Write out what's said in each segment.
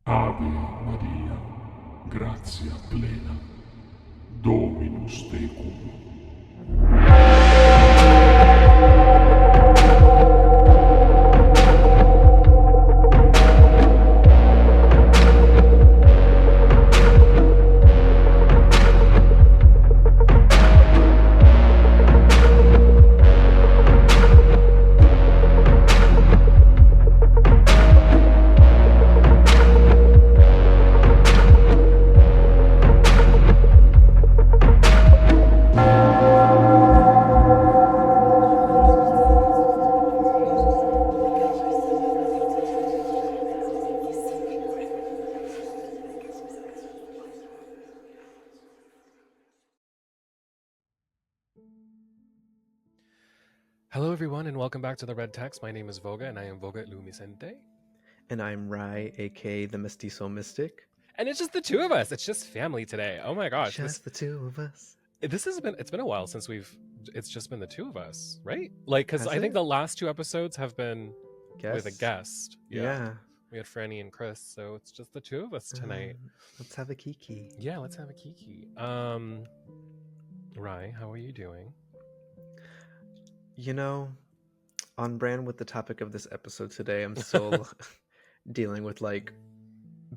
Ave Maria, gratia plena, Dominus tecum. Hello, everyone, and welcome back to the Red Text. My name is Voga, and I am Voga Lumicente. And I'm Rai, aka the Mestizo Mystic. And it's just the two of us. It's just family today. Oh my gosh, Just the two of us. it's been a while since it's just been the two of us, right? Like, because Has I think it? the last two episodes have been with a Guess? guest. Yeah, Yeah. we had Franny and Chris, so it's just the two of us tonight. Let's have a kiki. Yeah, let's have a kiki. Rai, how are you doing? You know, on brand with the topic of this episode today, I'm still dealing with like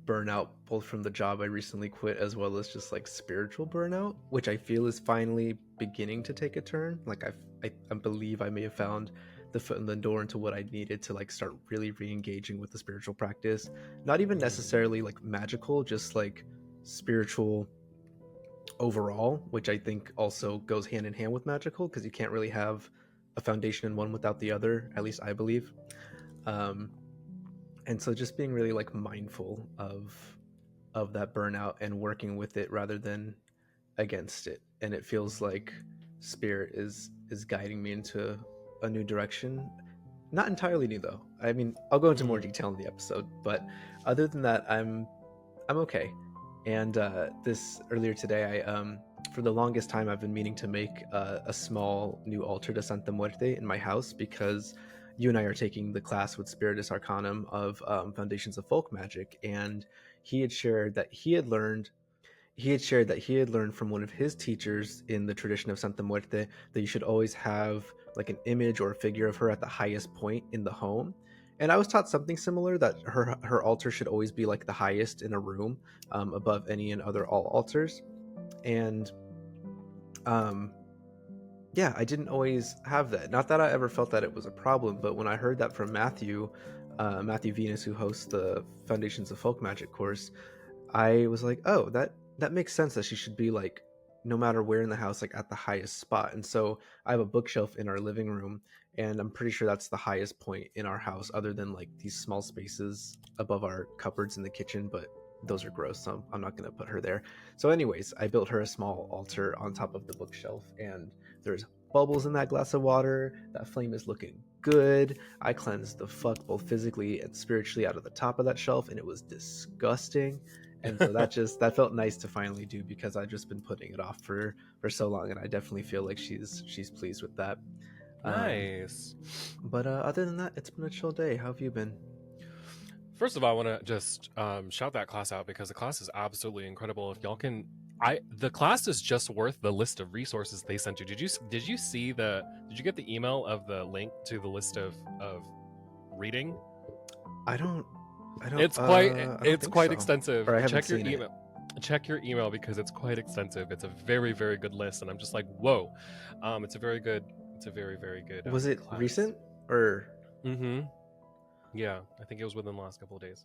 burnout, both from the job I recently quit as well as just like spiritual burnout, which I feel is finally beginning to take a turn. Like I believe I may have found the foot in the door into what I needed to like start really re-engaging with the spiritual practice. Not even necessarily like magical, just like spiritual overall, which I think also goes hand in hand with magical because you can't really have a foundation in one without the other, at least I believe. Um, and so just being really like mindful of that burnout and working with it rather than against it. And it feels like spirit is guiding me into a new direction. Not entirely new though. I mean, I'll go into more detail in the episode, but other than that, I'm okay. And this earlier today, I for the longest time I've been meaning to make a small new altar to Santa Muerte in my house because you and I are taking the class with Spiritus Arcanum of Foundations of Folk Magic, and he had shared that he had learned from one of his teachers in the tradition of Santa Muerte that you should always have like an image or a figure of her at the highest point in the home. And I was taught something similar, that her altar should always be like the highest in a room, above any and other all altars. And um, yeah, I didn't always have that. Not that I ever felt that it was a problem, but when I heard that from Matthew Venus, who hosts the Foundations of Folk Magic course, I was like, oh, that makes sense that she should be like, no matter where in the house, like at the highest spot. And so I have a bookshelf in our living room, and I'm pretty sure that's the highest point in our house, other than like these small spaces above our cupboards in the kitchen. But those are gross, so I'm not gonna put her there. So, anyways, I built her a small altar on top of the bookshelf, and there's bubbles in that glass of water. That flame is looking good. I cleansed the fuck both physically and spiritually out of the top of that shelf, and it was disgusting. And so that felt nice to finally do, because I've just been putting it off for so long, and I definitely feel like she's pleased with that. Nice. But other than that, it's been a chill day. How have you been? First of all, I want to just shout that class out because the class is absolutely incredible. If y'all can, the class is just worth the list of resources they sent you. Did you see did you get the email of the link to the list of reading? I don't. It's I don't it's think quite so. extensive. Or I haven't Check your seen it. email. Check your email because it's quite extensive. It's a very very good list, and I'm just like, whoa. It's a very good. It's a very very good Was it class. recent or? Mm-hmm. Yeah, I think it was within the last couple of days.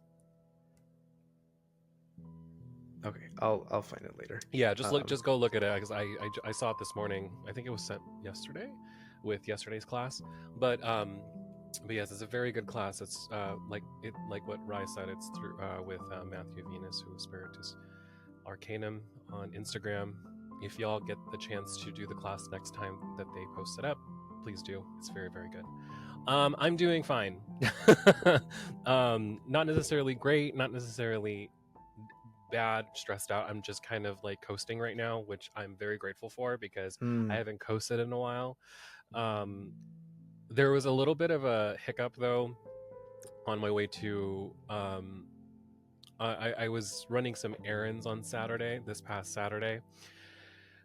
Okay, I'll find it later. Yeah, just go look at it because I saw it this morning. I think it was sent yesterday, with yesterday's class. But yes, it's a very good class. It's like what Rai said. It's through with Matthew Venus, who is Spiritus Arcanum on Instagram. If y'all get the chance to do the class next time that they post it up, please do. It's very very good. I'm doing fine. Not necessarily great, not necessarily bad, stressed out. I'm just kind of like coasting right now, which I'm very grateful for because I Hmm. haven't coasted in a while. Um, there was a little bit of a hiccup though on my way to I was running some errands on Saturday, this past Saturday,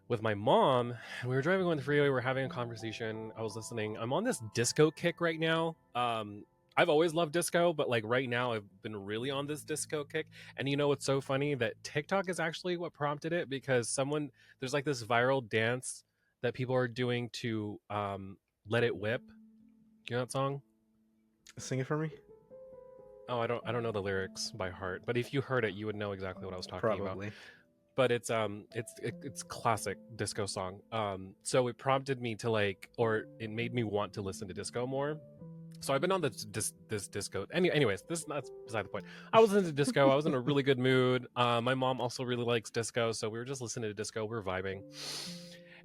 with my mom. We were driving on the freeway. We were having a conversation. I was listening. I'm on this disco kick right now. I've always loved disco, but like right now, I've been really on this disco kick. And you know what's so funny? That TikTok is actually what prompted it, because there's like this viral dance that people are doing to "Let It Whip." You know that song? Sing it for me. Oh, I don't know the lyrics by heart, but if you heard it, you would know exactly what I was talking about. Probably. But it's classic disco song. So it prompted me to like, or it made me want to listen to disco more. So I've been on this disco. Anyways, that's beside the point. I was into disco. I was in a really good mood. My mom also really likes disco, so we were just listening to disco. We were vibing,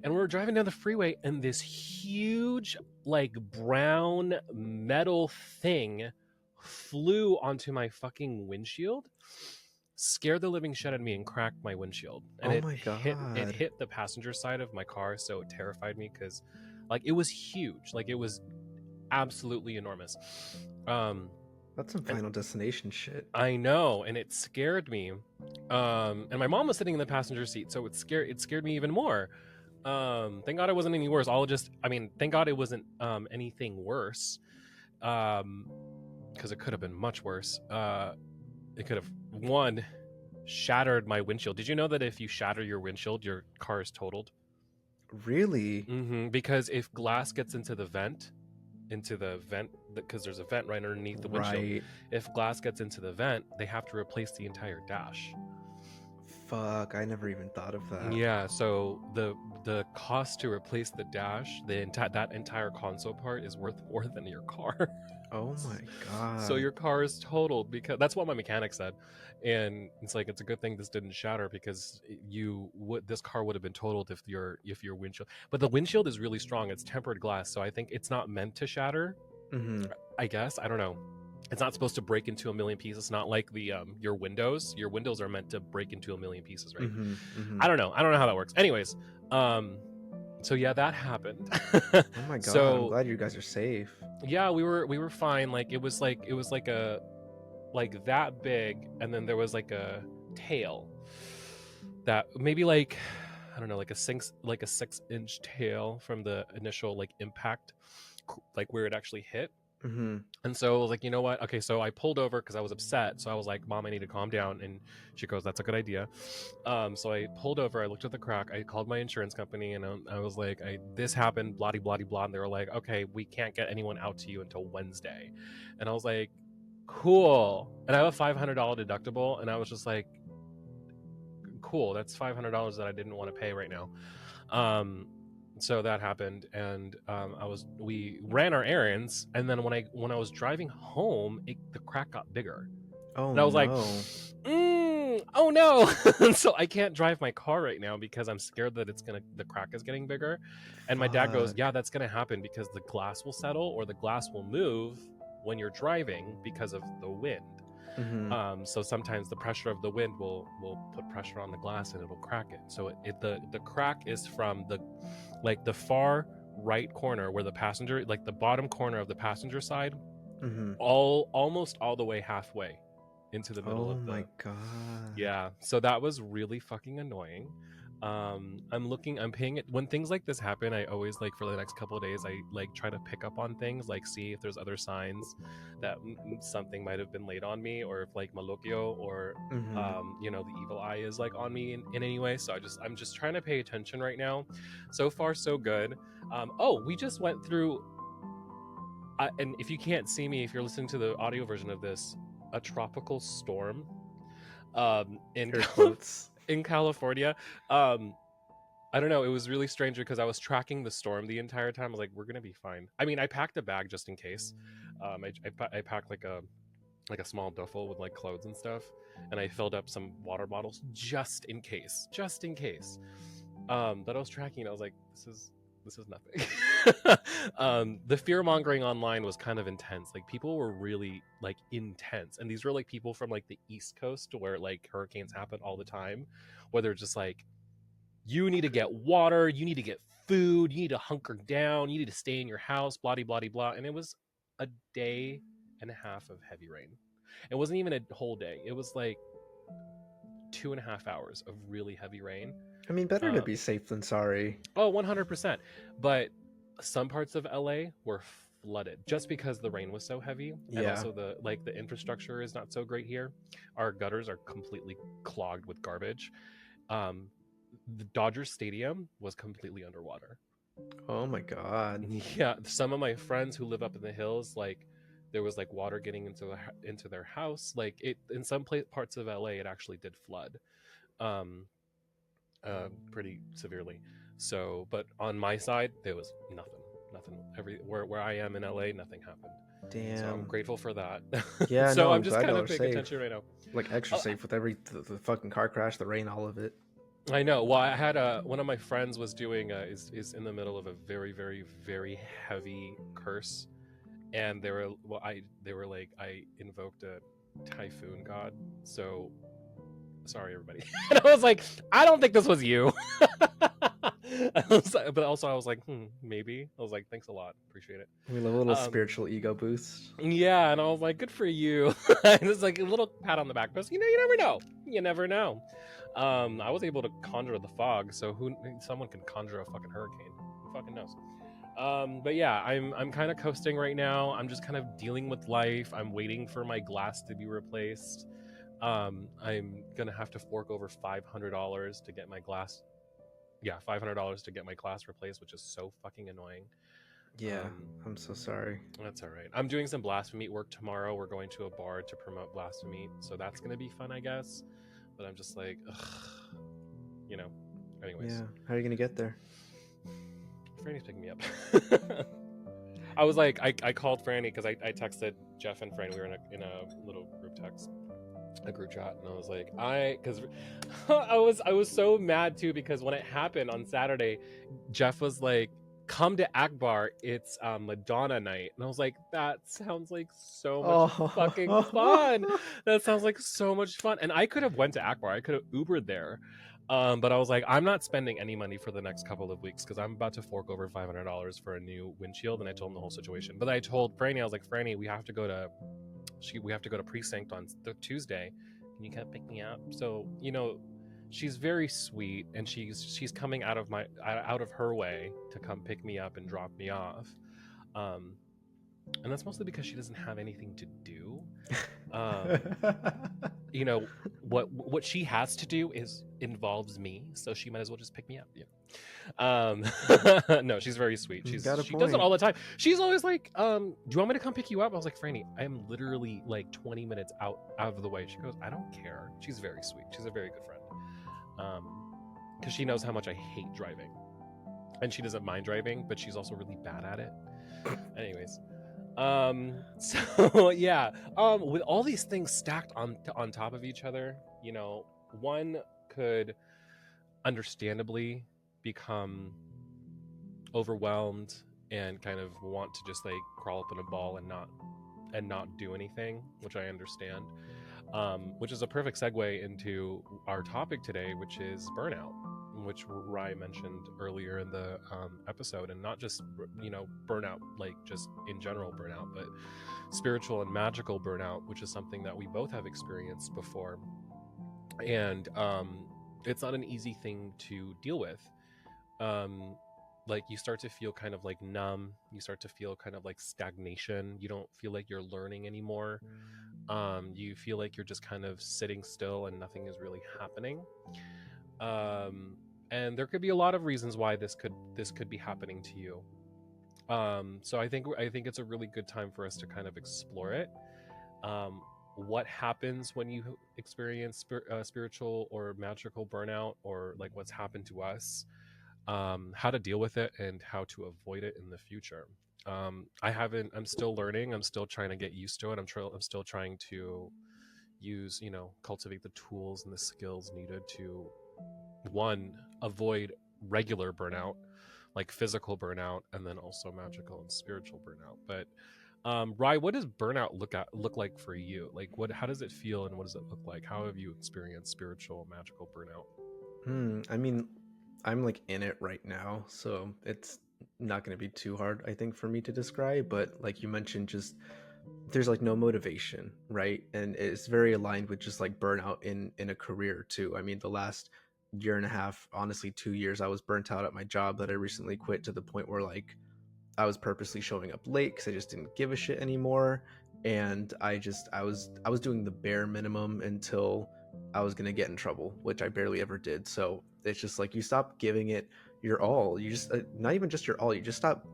and we were driving down the freeway, and this huge, like, brown metal thing flew onto my fucking windshield, scared the living shit out of me, and cracked my windshield. And Oh it my it god. hit the passenger side of my car, so it terrified me, because like it was huge, like it was absolutely enormous. That's some Final Destination shit. I know, and it scared me. And my mom was sitting in the passenger seat, so it scared me even more. Thank God it wasn't any worse. Thank God it wasn't anything worse. Because it could have been much worse. It could have, one, shattered my windshield. Did you know that if you shatter your windshield, your car is totaled? Really? Because if glass gets into the vent, because there's a vent right underneath the windshield. Right. If glass gets into the vent, they have to replace the entire dash. Fuck, I never even thought of that. Yeah, so the cost to replace the dash, that entire console part, is worth more than your car. Oh my god. So your car is totaled, because that's what my mechanic said, and it's like, it's a good thing this didn't shatter, because this car would have been totaled if your windshield. But the windshield is really strong. It's tempered glass, so I think it's not meant to shatter. I guess, I don't know. It's not supposed to break into a million pieces. It's not like the your windows. Your windows are meant to break into a million pieces, right? I don't know how that works. Anyways, so yeah, that happened. Oh my god, So, I'm glad you guys are safe. yeah, we were fine. Like it was like a, like, that big, and then there was like a tail that maybe, like, I don't know, like a 6-inch tail from the initial, like, impact, like where it actually hit. And so I was like, you know what? Okay, so I pulled over because I was upset. So I was like, Mom, I need to calm down. And she goes, that's a good idea. So I pulled over. I looked at the crack. I called my insurance company, and I was like, this happened, blah, blah, blah. And they were like, okay, we can't get anyone out to you until Wednesday. And I was like, cool. And I have a $500 deductible. And I was just like, cool. That's $500 that I didn't want to pay right now. So that happened, and we ran our errands, and then when I was driving home, the crack got bigger. Oh, and I was no. like, oh no. So I can't drive my car right now because I'm scared that the crack is getting bigger. And my dad goes, yeah, that's gonna happen because the glass will settle, or the glass will move when you're driving because of the wind. So sometimes the pressure of the wind will put pressure on the glass, and it'll crack it. So the crack is from the far right corner, where the passenger, like the bottom corner of the passenger side, almost all the way halfway into the middle of the. Oh my god. Yeah, so that was really fucking annoying. I'm paying it when things like this happen. I always, like, for the next couple of days, I like try to pick up on things, like see if there's other signs that something might have been laid on me, or if like malokyo, or the evil eye is like on me in any way. So I'm just trying to pay attention right now. So far so good. We just went through, and if you can't see me, if you're listening to the audio version of this, a tropical storm in California. I don't know, it was really strange because I was tracking the storm the entire time. I was like, we're gonna be fine. I mean, I packed a bag just in case. I packed like a small duffel with like clothes and stuff, and I filled up some water bottles just in case. But I was tracking, and I was like, this is nothing. The fear mongering online was kind of intense. Like, people were really like intense, and these were like people from like the East Coast, where like hurricanes happen all the time, where they're just like, you need to get water, you need to get food, you need to hunker down, you need to stay in your house, blah blah blah. And it was a day and a half of heavy rain. It wasn't even a whole day. It was like 2.5 hours of really heavy rain. I mean, better to be safe than sorry. Oh, 100%. But some parts of LA were flooded just because the rain was so heavy, and Yeah. also the infrastructure is not so great here. Our gutters are completely clogged with garbage. Um, the Dodgers Stadium was completely underwater. Oh my god. Yeah, some of my friends who live up in the hills, like there was like water getting into their house. Like it in some parts of LA, it actually did flood, um, pretty severely. So, but on my side, there was nothing. Where I am in LA, nothing happened. Damn. So I'm grateful for that. Yeah, So no, I'm I'm just glad kind y'all of are paying safe. attention right now. Like extra safe with the fucking car crash, the rain, all of it. I know. Well, I had one of my friends was doing is in the middle of a very very very heavy curse, and they were like, I invoked a typhoon god. So sorry everybody. And I was like, I don't think this was you. But also I was like, maybe. I was like, thanks a lot, appreciate it. We love a little spiritual ego boost. Yeah, and I was like, good for you. And it's like a little pat on the back, but you never know. I was able to conjure the fog, so someone can conjure a fucking hurricane. Who fucking knows? But yeah, I'm kind of coasting right now. I'm just kind of dealing with life. I'm waiting for my glass to be replaced. I'm gonna have to fork over $500 to get my glass. Yeah, $500 to get my glass replaced, which is so fucking annoying. Yeah, I'm so sorry. That's all right. I'm doing some blasphemy work tomorrow. We're going to a bar to promote blasphemy, so that's gonna be fun, I guess. But I'm just like, ugh, Anyways. Yeah, how are you gonna get there? Franny's picking me up. I was like, I called Franny because I texted Jeff and Franny. We were in a little group text, a group chat, and I was like, because I was so mad too, because when it happened on Saturday, Jeff was like, come to Akbar, it's Madonna night, and I was like, that sounds like so much fucking fun. That sounds like so much fun. And I could have went to Akbar, I could have Ubered there, but I was like, I'm not spending any money for the next couple of weeks because I'm about to fork over $500 for a new windshield. And I told him the whole situation, but I told Franny, I was like, Franny, we have to go to Precinct on Tuesday. Can you come pick me up? So she's very sweet, and she's coming out of her way to come pick me up and drop me off, and that's mostly because she doesn't have anything to do. What she has to do involves me, so she might as well just pick me up. No, she's very sweet. She does it all the time. She's always like, do you want me to come pick you up? I was like, Franny, I am literally like 20 minutes out of the way. She goes, I don't care. She's very sweet. She's a very good friend, because she knows how much I hate driving, and she doesn't mind driving, but she's also really bad at it. Anyways, so yeah, with all these things stacked on top of each other, one could understandably become overwhelmed and kind of want to just like crawl up in a ball and not do anything, which I understand. Which is a perfect segue into our topic today, which is burnout, which Rai mentioned earlier in the episode, and not just burnout, like just in general burnout, but spiritual and magical burnout, which is something that we both have experienced before. And it's not an easy thing to deal with. Like you start to feel kind of like numb, you start to feel kind of like stagnation, you don't feel like you're learning anymore. You feel like you're just kind of sitting still and nothing is really happening. And there could be a lot of reasons why this could be happening to you. So I think it's a really good time for us to kind of explore it. What happens when you experience spiritual or magical burnout, or like what's happened to us, how to deal with it, and how to avoid it in the future. I'm still learning. I'm still trying to get used to it. I'm still trying to use, cultivate the tools and the skills needed to, one, avoid regular burnout, like physical burnout, and then also magical and spiritual burnout. But Rai, what does burnout look like for you? Like, how does it feel, and what does it look like? How have you experienced spiritual, magical burnout? I mean, I'm like in it right now, so it's not going to be too hard, I think, for me to describe. But like you mentioned, just there's like no motivation, right? And it's very aligned with just like burnout in a career too. I mean, the last year and a half, honestly 2 years, I was burnt out at my job that I recently quit, to the point where like I was purposely showing up late because I just didn't give a shit anymore. And I was doing the bare minimum until I was gonna get in trouble, which I barely ever did. So it's just like, you stop giving it your all. You just not even just your all. You just stop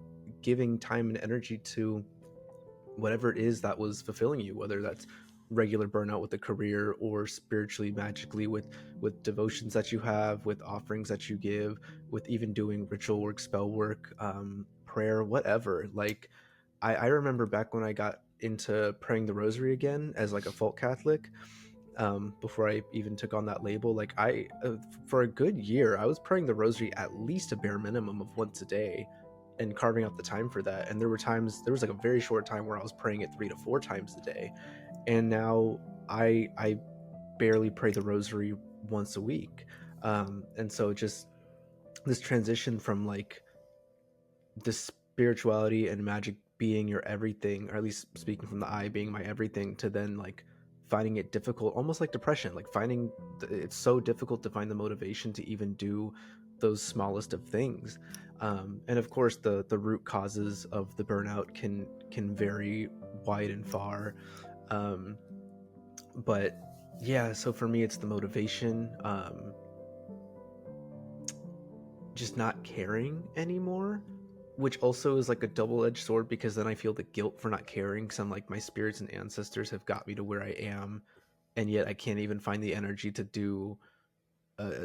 giving time and energy to whatever it is that was fulfilling you, whether that's regular burnout with a career, or spiritually, magically, with devotions that you have, with offerings that you give, with even doing ritual work, spell work, prayer, whatever. Like I remember back when I got into praying the rosary again as like a folk Catholic, before I even took on that label. Like for a good year, I was praying the rosary at least a bare minimum of once a day, and carving out the time for that. And there was like a very short time where I was praying it 3 to 4 times a day. And now I barely pray the rosary once a week. And so just this transition from like the spirituality and magic being your everything, or at least speaking from the I being my everything, to then like finding it difficult, almost like depression, like finding it's so difficult to find the motivation to even do those smallest of things. And of course, the root causes of the burnout can vary wide and far. um, but yeah, so for me, it's the motivation, just not caring anymore, which also is like a double-edged sword, because then I feel the guilt for not caring, because I'm like, my spirits and ancestors have got me to where I am, and yet I can't even find the energy to do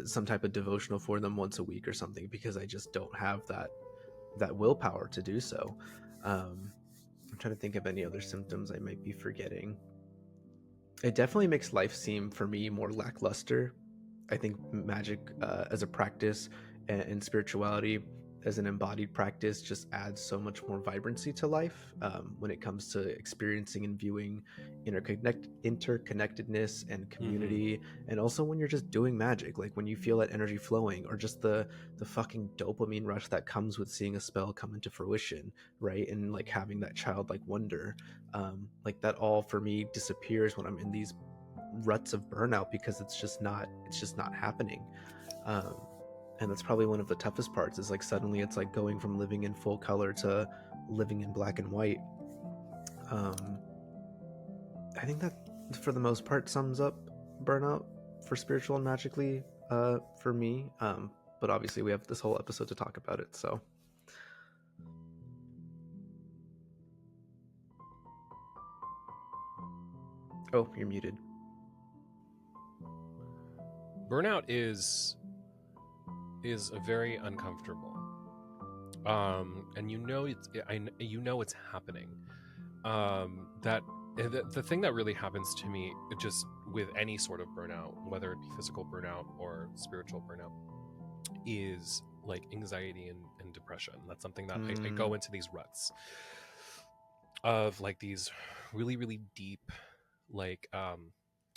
some type of devotional for them once a week or something, because I just don't have that willpower to do so. I'm trying to think of any other symptoms I might be forgetting. It definitely makes life seem, for me, more lackluster. I think magic, as a practice, and spirituality as an embodied practice, just adds so much more vibrancy to life, when it comes to experiencing and viewing interconnectedness and Mm-hmm. community. And also when you're just doing magic, like when you feel that energy flowing, or just the fucking dopamine rush that comes with seeing a spell come into fruition, right? And like having that childlike wonder, like that all for me disappears when I'm in these ruts of burnout, because it's just not happening. um, and that's probably one of the toughest parts, is like suddenly it's like going from living in full color to living in black and white. um, I think that for the most part sums up burnout for spiritual and magically, for me. But obviously we have this whole episode to talk about it, so. Oh, you're muted. Burnout is a very uncomfortable, and you know it's happening. That the thing that really happens to me, just with any sort of burnout, whether it be physical burnout or spiritual burnout, is like anxiety and depression. That's something that I go into these ruts of, like these really, really deep, like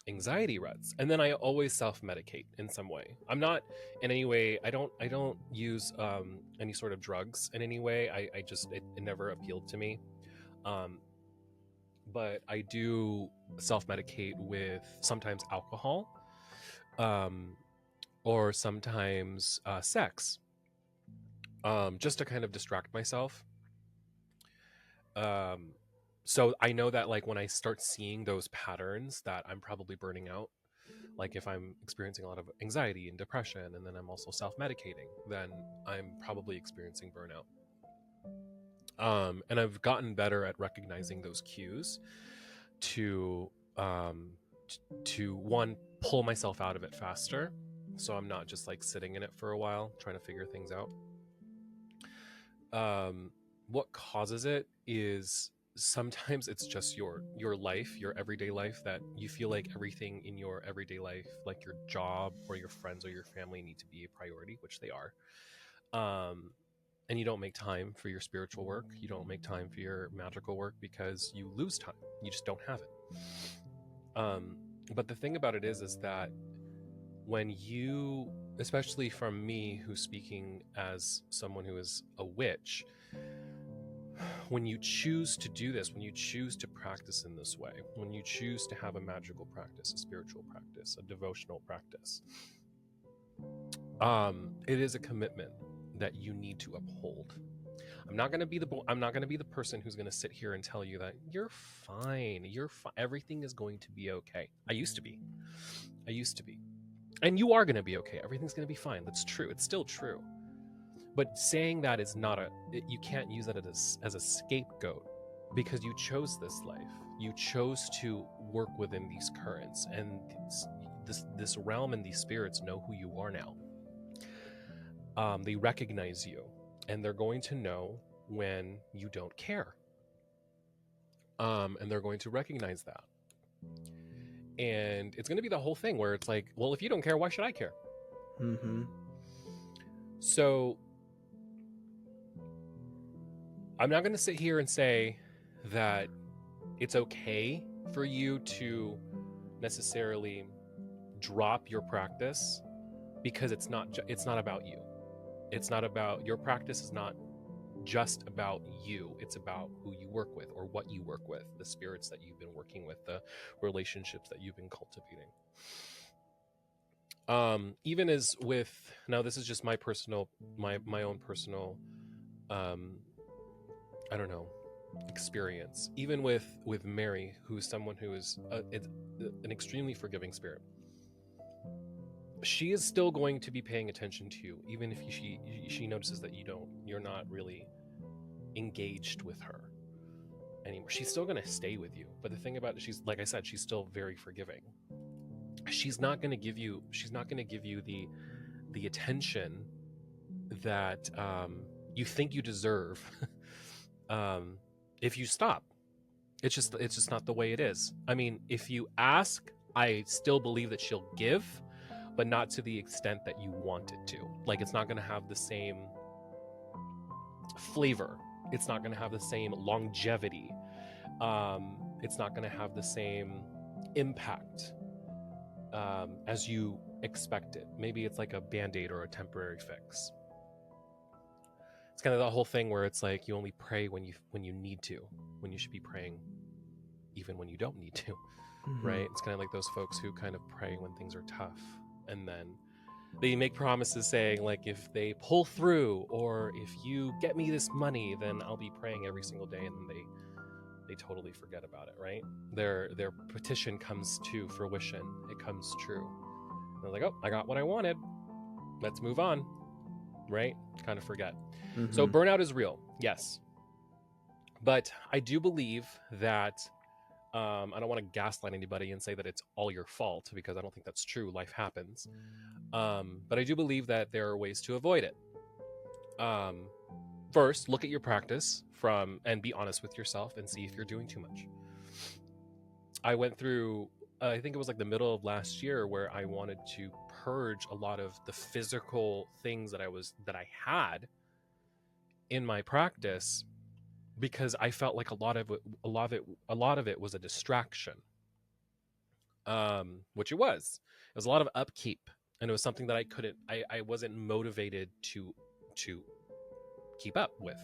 anxiety ruts, and then I always self-medicate in some way. I'm not in any way, I don't use any sort of drugs in any way. I just, it never appealed to me. um but I do self-medicate with sometimes alcohol, um or sometimes sex, just to kind of distract myself. um so I know that, like, when I start seeing those patterns, that I'm probably burning out. Like if I'm experiencing a lot of anxiety and depression, and then I'm also self-medicating, then I'm probably experiencing burnout. And I've gotten better at recognizing those cues to um to one, pull myself out of it faster, so I'm not just like sitting in it for a while trying to figure things out. um what causes it is, sometimes it's just your life, your everyday life, that you feel like everything in your everyday life, like your job or your friends or your family, need to be a priority, which they are. um and you don't make time for your spiritual work, you don't make time for your magical work, because you lose time, you just don't have it. But the thing about it is that when you, especially from me, who's speaking as someone who is a witch, when you choose to do this, when you choose to practice in this way, when you choose to have a magical practice, a spiritual practice, a devotional practice, it is a commitment that you need to uphold. I'm not going to be the person who's going to sit here and tell you that you're fine. Everything is going to be okay. I used to be. And you are going to be okay. Everything's going to be fine. That's true. It's still true. But saying that is not you can't use that as a scapegoat, because you chose this life. You chose to work within these currents, and this realm and these spirits know who you are now. They recognize you, and they're going to know when you don't care. And they're going to recognize that. And it's going to be the whole thing where it's like, well, if you don't care, why should I care? Mm-hmm. So I'm not going to sit here and say that it's okay for you to necessarily drop your practice, because it's not about you. It's not about your practice. Is not just about you. It's about who you work with, or what you work with, the spirits that you've been working with, the relationships that you've been cultivating. Even as with, now this is just my own personal I don't know, experience. Even with Mary, who's someone who is an extremely forgiving spirit, she is still going to be paying attention to you, even if she notices that you're not really engaged with her anymore. She's still going to stay with you. But the thing about it, she's, like I said, she's still very forgiving. She's not going to give you the attention that you think you deserve. If you stop. It's just not the way it is. I mean, if you ask, I still believe that she'll give, but not to the extent that you want it to. Like, it's not going to have the same flavor. It's not going to have the same longevity. It's not going to have the same impact as you expected. Maybe it's like a band-aid or a temporary fix. It's kind of the whole thing where it's like you only pray when you need to, when you should be praying even when you don't need to, right? It's kind of like those folks who kind of pray when things are tough, and then they make promises saying, like, if they pull through, or if you get me this money, then I'll be praying every single day, and then they totally forget about it, right? Their petition comes to fruition. It comes true. And they're like, oh, I got what I wanted. Let's move on, right? Kind of forget. So burnout is real, yes. But I do believe that, I don't want to gaslight anybody and say that it's all your fault, because I don't think that's true. Life happens. But I do believe that there are ways to avoid it. First, look at your practice and be honest with yourself and see if you're doing too much. I went through, I think it was like the middle of last year, where I wanted to purge a lot of the physical things that I had in my practice, because I felt like a lot of it was a distraction. Which it was. It was a lot of upkeep, and it was something that I wasn't motivated to keep up with.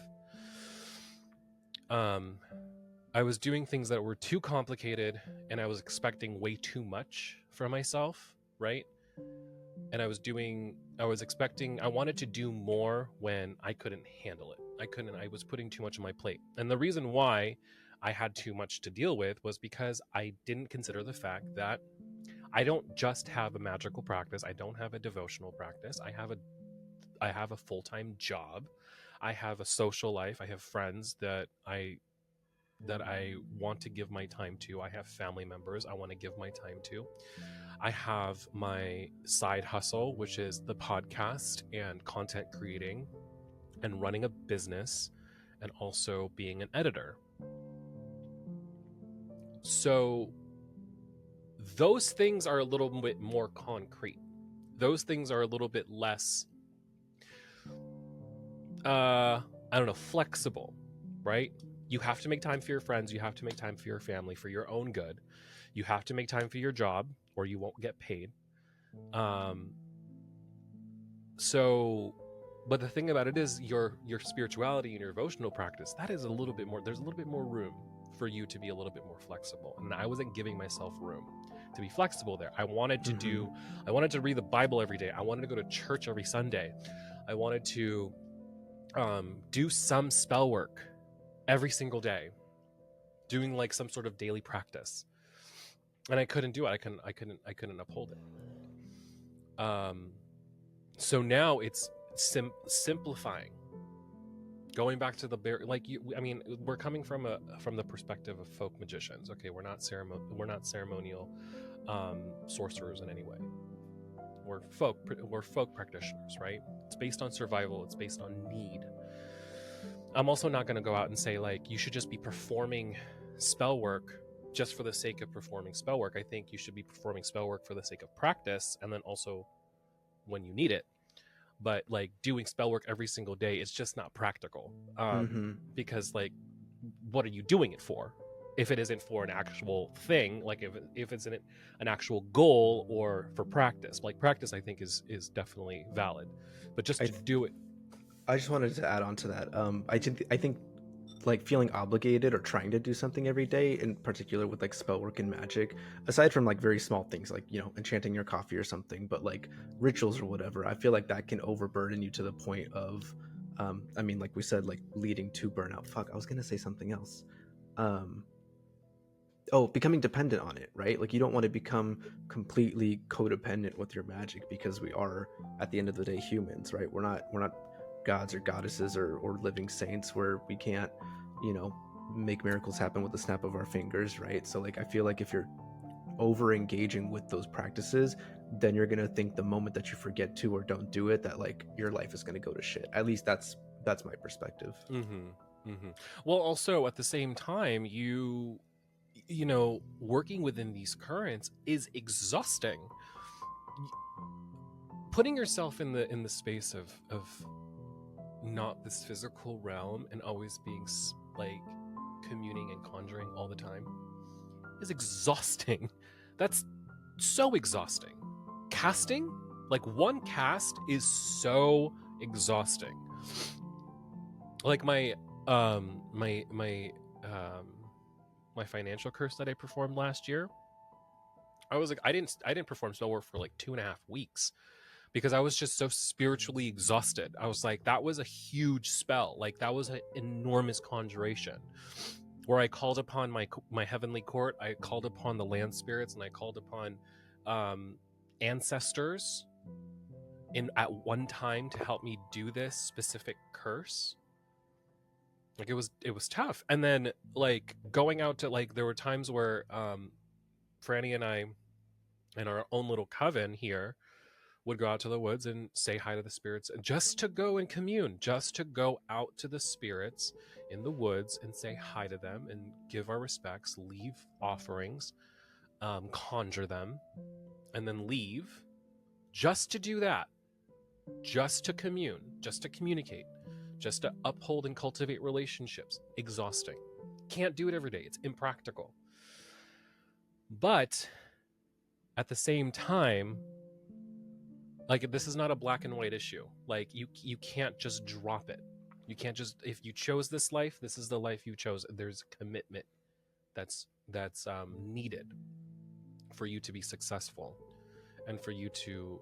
I was doing things that were too complicated, and I was expecting way too much from myself, right? And I wanted to do more when I couldn't handle it. I was putting too much on my plate. And the reason why I had too much to deal with was because I didn't consider the fact that I don't just have a magical practice. I don't have a devotional practice. I have a full-time job. I have a social life. I have friends that I want to give my time to. I have family members I want to give my time to. I have my side hustle, which is the podcast and content creating and running a business, and also being an editor. So those things are a little bit more concrete. Those things are a little bit less, flexible, right? You have to make time for your friends. You have to make time for your family, for your own good. You have to make time for your job, or you won't get paid. So But the thing about it is your spirituality and your devotional practice, that is a little bit more, there's a little bit more room for you to be a little bit more flexible. And I wasn't giving myself room to be flexible there. I wanted to read the Bible every day. I wanted to go to church every Sunday. I wanted to do some spell work every single day, doing like some sort of daily practice. And I couldn't do it. I couldn't uphold it. So now it's simplifying, going back to the we're coming from the perspective of folk magicians. Okay, we're not ceremonial sorcerers in any way. We're folk practitioners, right? It's based on survival. It's based on need. I'm also not going to go out and say like you should just be performing spell work just for the sake of performing spell work. I think you should be performing spell work for the sake of practice, and then also when you need it. But like doing spell work every single day, it's just not practical. Because like, what are you doing it for? If it isn't for an actual thing, like if it's an actual goal or for practice, like practice, I think is definitely valid. But just to do it. I just wanted to add on to that. I think like feeling obligated or trying to do something every day, in particular with like spell work and magic, aside from like very small things like, you know, enchanting your coffee or something, but like rituals or whatever, I feel like that can overburden you to the point of I mean, like we said, like leading to burnout. Fuck, I was gonna say something else. Becoming dependent on it, right? Like you don't want to become completely codependent with your magic, because we are at the end of the day humans, right? We're not gods or goddesses or living saints where we can't, you know, make miracles happen with the snap of our fingers, right? So like I feel like if you're over engaging with those practices, then you're gonna think the moment that you forget to or don't do it, that like your life is gonna go to shit. At least that's my perspective. Well, also at the same time, you know, working within these currents is exhausting. Putting yourself in the space of not this physical realm and always being like communing and conjuring all the time is exhausting. That's so exhausting. Casting, like one cast is so exhausting. Like my financial curse that I performed last year, I was like, I didn't perform spell work for like 2.5 weeks because I was just so spiritually exhausted. I was like, that was a huge spell. Like that was an enormous conjuration where I called upon my heavenly court. I called upon the land spirits, and I called upon ancestors at one time to help me do this specific curse. Like it was tough. And then like going out to, like, there were times where Franny and I and our own little coven here would go out to the woods and say hi to the spirits, just to go and commune, just to go out to the spirits in the woods and say hi to them and give our respects, leave offerings, conjure them, and then leave, just to do that, just to commune, just to communicate, just to uphold and cultivate relationships. Exhausting. Can't do it every day. It's impractical. But at the same time, like, this is not a black and white issue. Like you can't just drop it. You can't just, if you chose this life, this is the life you chose. There's a commitment that's needed for you to be successful and for you to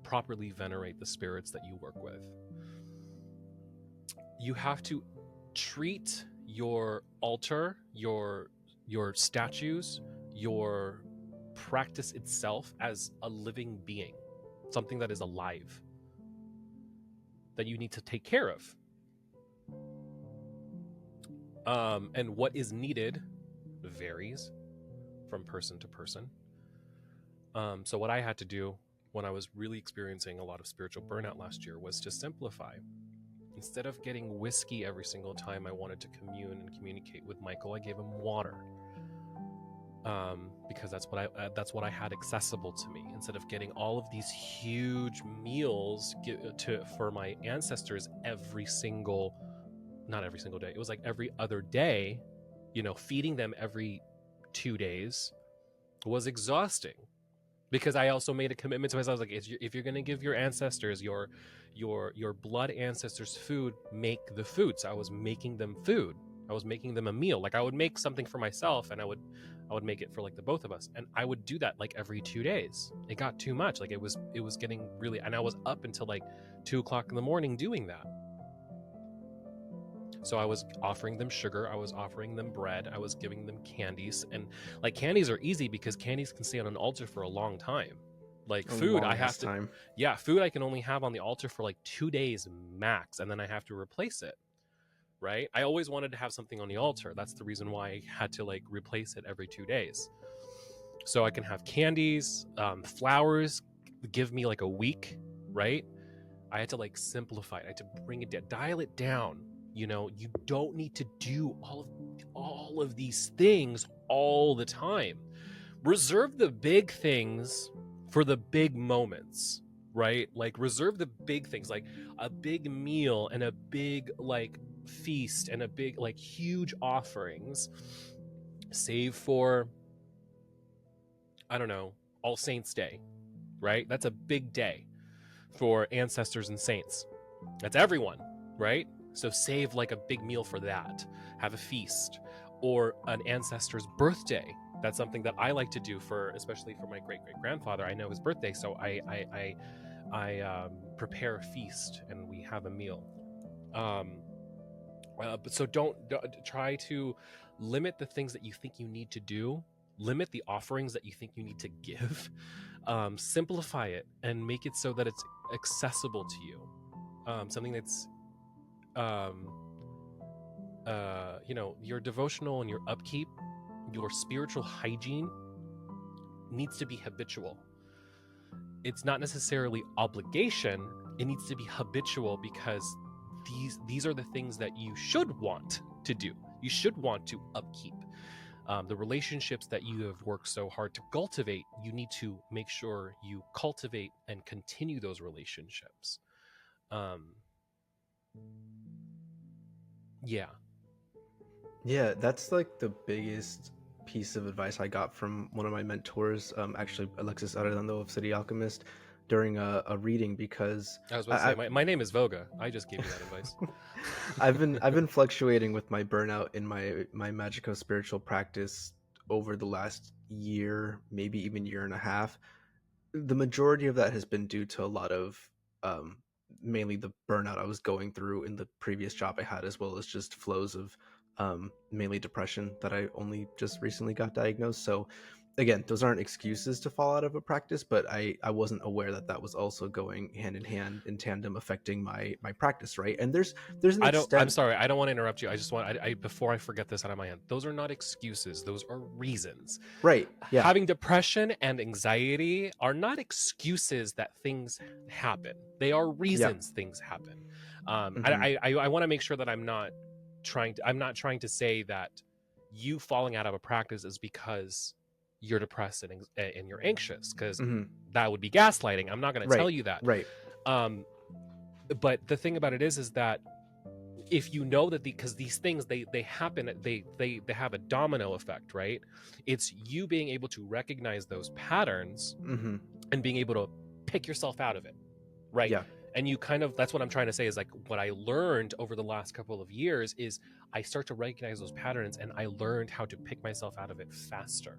properly venerate the spirits that you work with. You have to treat your altar, your statues, your practice itself as a living being, something that is alive, that you need to take care of. And what is needed varies from person to person. So what I had to do when I was really experiencing a lot of spiritual burnout last year was to simplify. Instead of getting whiskey every single time I wanted to commune and communicate with Michael, I gave him water. Because that's what I had accessible to me. Instead of getting all of these huge meals for my ancestors not every single day. It was like every other day, you know, feeding them every 2 days was exhausting. because I also made a commitment to myself. I was like, if you're gonna give your ancestors, your blood ancestors food, make the food. So I was making them food. I was making them a meal. Like I would make something for myself, and I would make it for like the both of us, and I would do that like every 2 days. It got too much. Like it was getting really, and I was up until like 2 o'clock in the morning doing that. So I was offering them sugar, I was offering them bread, I was giving them candies. And like candies are easy because candies can stay on an altar for a long time. Like food, I have to time. yeah, food I can only have on the altar for like 2 days max, and then I have to replace it. Right? I always wanted to have something on the altar. That's the reason why I had to like replace it every 2 days. So I can have candies, flowers give me like a week, right? I had to like simplify it. I had to bring it down, dial it down. You know, you don't need to do all of these things all the time. Reserve the big things for the big moments, right? Like reserve the big things, like a big meal and a big like feast and a big like huge offerings. Save for, I don't know, All Saints Day, right? That's a big day for ancestors and saints. That's everyone, right? So save like a big meal for that. Have a feast or an ancestor's birthday. That's something that I like to do for, especially for my great grandfather. I know his birthday, so I prepare a feast and we have a meal. But so don't try to limit the things that you think you need to do. Limit the offerings that you think you need to give. Simplify it and make it so that it's accessible to you. Something that's your devotional and your upkeep, your spiritual hygiene needs to be habitual. It's not necessarily obligation. It needs to be habitual because these are the things that you should want to do. You should want to upkeep. The relationships that you have worked so hard to cultivate, you need to make sure you cultivate and continue those relationships. Yeah, that's like the biggest piece of advice I got from one of my mentors, actually Alexis Arredondo of City Alchemist, during a reading, because I was about to say, my name is Voga. I just gave you that advice. I've been fluctuating with my burnout in my Magickal spiritual practice over the last year, maybe even year and a half. The majority of that has been due to a lot of mainly the burnout I was going through in the previous job I had, as well as just flows of mainly depression that I only just recently got diagnosed. So again, those aren't excuses to fall out of a practice, but I wasn't aware that that was also going hand in hand in tandem, affecting my practice, right? And there's an extent. I'm sorry, I don't want to interrupt you. I just want, before I forget this out of my hand, those are not excuses. Those are reasons. Right. Yeah. Having depression and anxiety are not excuses that things happen. They are reasons things happen. I want to make sure that I'm not trying to say that you falling out of a practice is because you're depressed and you're anxious, because that would be gaslighting. I'm not going to tell you that. Right. But the thing about it is that if you know that because these things they happen, they have a domino effect, right? It's you being able to recognize those patterns and being able to pick yourself out of it, right? Yeah. And you kind of, that's what I'm trying to say, is like what I learned over the last couple of years is I start to recognize those patterns, and I learned how to pick myself out of it faster.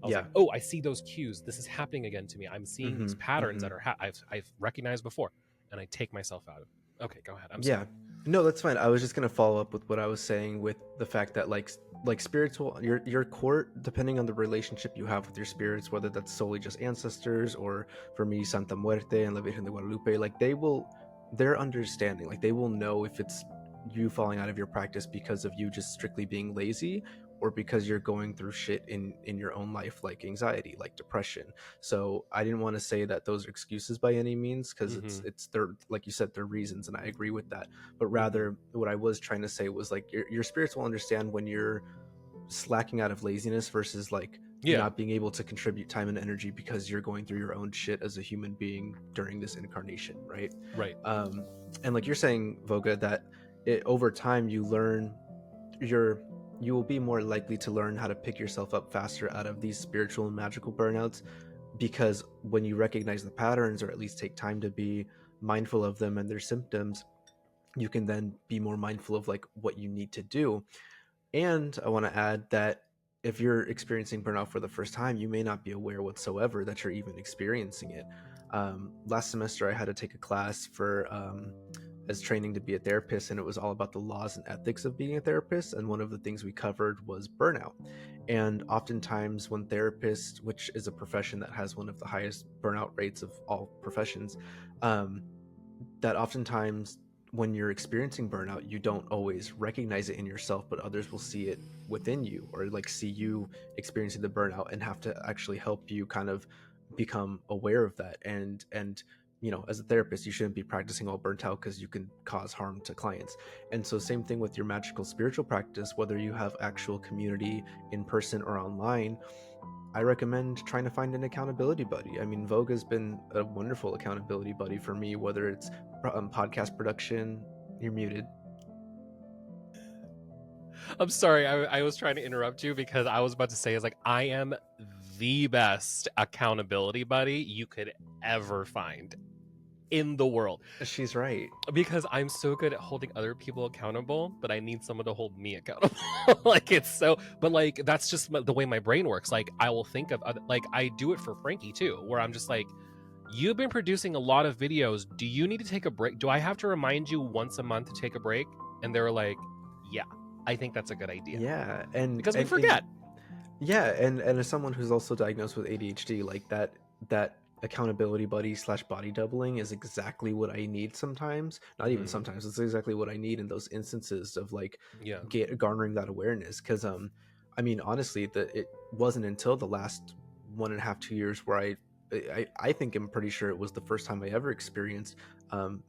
I was like, oh, I see those cues. This is happening again to me. I'm seeing these patterns that are I've recognized before, and I take myself out of it. Okay, go ahead. I'm sorry. No, that's fine. I was just gonna follow up with what I was saying with the fact that like spiritual, your court, depending on the relationship you have with your spirits, whether that's solely just ancestors or for me Santa Muerte and La Virgen de Guadalupe, like their understanding, like they will know if it's you falling out of your practice because of you just strictly being lazy, or because you're going through shit in your own life, like anxiety, like depression. So I didn't want to say that those are excuses by any means, because it's their, like you said, their reasons, and I agree with that. But rather what I was trying to say was like your spirits will understand when you're slacking out of laziness versus like not being able to contribute time and energy because you're going through your own shit as a human being during this incarnation, right? And like you're saying, Voga, that over time you learn you will be more likely to learn how to pick yourself up faster out of these spiritual and magical burnouts because when you recognize the patterns, or at least take time to be mindful of them and their symptoms, you can then be more mindful of like what you need to do. And I want to add that if you're experiencing burnout for the first time, you may not be aware whatsoever that you're even experiencing it. Last semester, I had to take a class for as training to be a therapist, and it was all about the laws and ethics of being a therapist. And one of the things we covered was burnout. And oftentimes, when therapists, which is a profession that has one of the highest burnout rates of all professions, um, that oftentimes when you're experiencing burnout, you don't always recognize it in yourself, but others will see it within you, or like see you experiencing the burnout and have to actually help you kind of become aware of that. And you know, as a therapist, you shouldn't be practicing all burnt out because you can cause harm to clients. And so same thing with your magical spiritual practice, whether you have actual community in person or online, I recommend trying to find an accountability buddy. I mean, Vogue has been a wonderful accountability buddy for me, whether it's podcast production. You're muted. I'm sorry, I was trying to interrupt you because I was about to say, is like, I am the best accountability buddy you could ever find in the world, She's right. because I'm so good at holding other people accountable, but I need someone to hold me accountable. Like, it's so, but like, that's just the way my brain works. Like, I will think of other, like, I do it for Frankie too, where I'm just like, you've been producing a lot of videos. Do you need to take a break? Do I have to remind you once a month to take a break? And they're like, yeah, I think that's a good idea. Yeah, and Because we forget. yeah, and as someone who's also diagnosed with ADHD, like that accountability buddy slash body doubling is exactly what I need sometimes. Not even sometimes, it's exactly what I need in those instances of like Yeah. garnering that awareness. Because I mean, honestly, it wasn't until the last 1.5, 2 years where I think I'm pretty sure it was the first time I ever experienced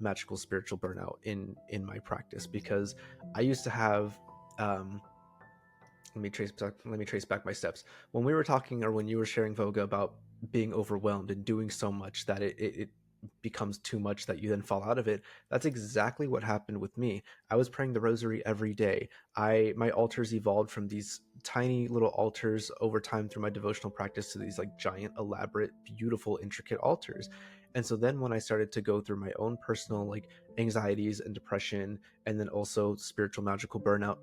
magical spiritual burnout in my practice, because I used to have let me trace back my steps. When we were talking, or when you were sharing, Voga, about being overwhelmed and doing so much that it becomes too much that you then fall out of it, that's exactly what happened with me. I was praying the rosary every day. My altars evolved from these tiny little altars over time through my devotional practice to these like giant, elaborate, beautiful, intricate altars. And so then when I started to go through my own personal like anxieties and depression, and then also spiritual magical burnout,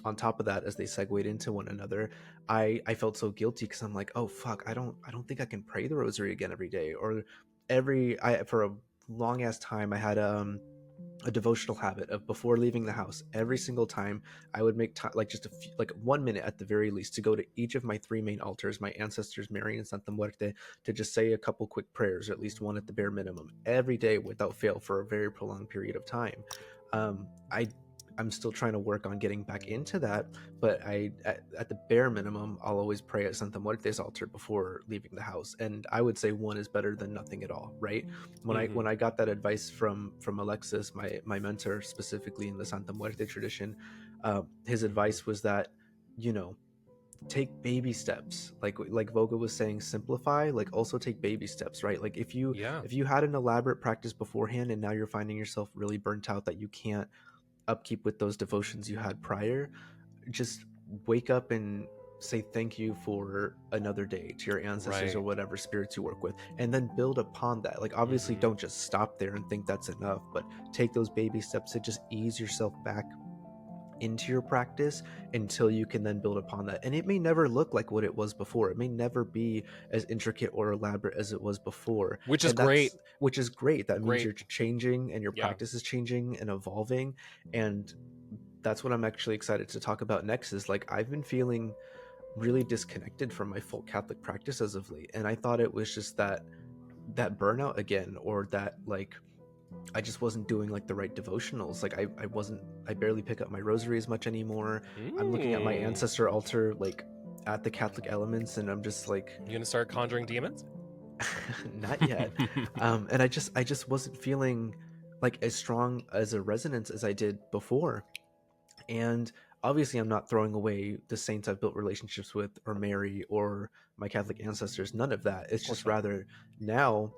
on top of that, as they segued into one another, I felt so guilty, because I'm like, oh fuck, I don't think I can pray the rosary again every day. Or I for a long ass time I had a devotional habit of, before leaving the house, every single time I would make time, like just a few, like 1 minute at the very least, to go to each of my three main altars, my ancestors Mary and Santa Muerte, to just say a couple quick prayers, or at least one at the bare minimum, every day without fail for a very prolonged period of time. I'm still trying to work on getting back into that, but at the bare minimum, I'll always pray at Santa Muerte's altar before leaving the house. And I would say one is better than nothing at all, right? When I got that advice from Alexis, my mentor, specifically in the Santa Muerte tradition, his advice was that, you know, take baby steps, like Voga was saying, simplify, like also take baby steps, right? Like if you Yeah. had an elaborate practice beforehand, and now you're finding yourself really burnt out that you can't upkeep with those devotions you had prior, just wake up and say thank you for another day to your ancestors, Right. or whatever spirits you work with, and then build upon that. Like obviously don't just stop there and think that's enough, but take those baby steps to just ease yourself back into your practice until you can then build upon that. And it may never look like what it was before, it may never be as intricate or elaborate as it was before, Which is and great. which is great. That means Great. you're changing and your Yeah. practice is changing and evolving. And that's what I'm actually excited to talk about next, is like I've been feeling really disconnected from my full Catholic practice as of late, and I thought it was just that burnout again, or that like I just wasn't doing like the right devotionals. Like I barely pick up my rosary as much anymore. I'm looking at my ancestor altar like at the Catholic elements, and I'm just like, You gonna start conjuring demons? not yet. And I just wasn't feeling like as strong as a resonance as I did before. And obviously I'm not throwing away the saints I've built relationships with, or Mary, or my Catholic ancestors, none of that. It's just not. rather now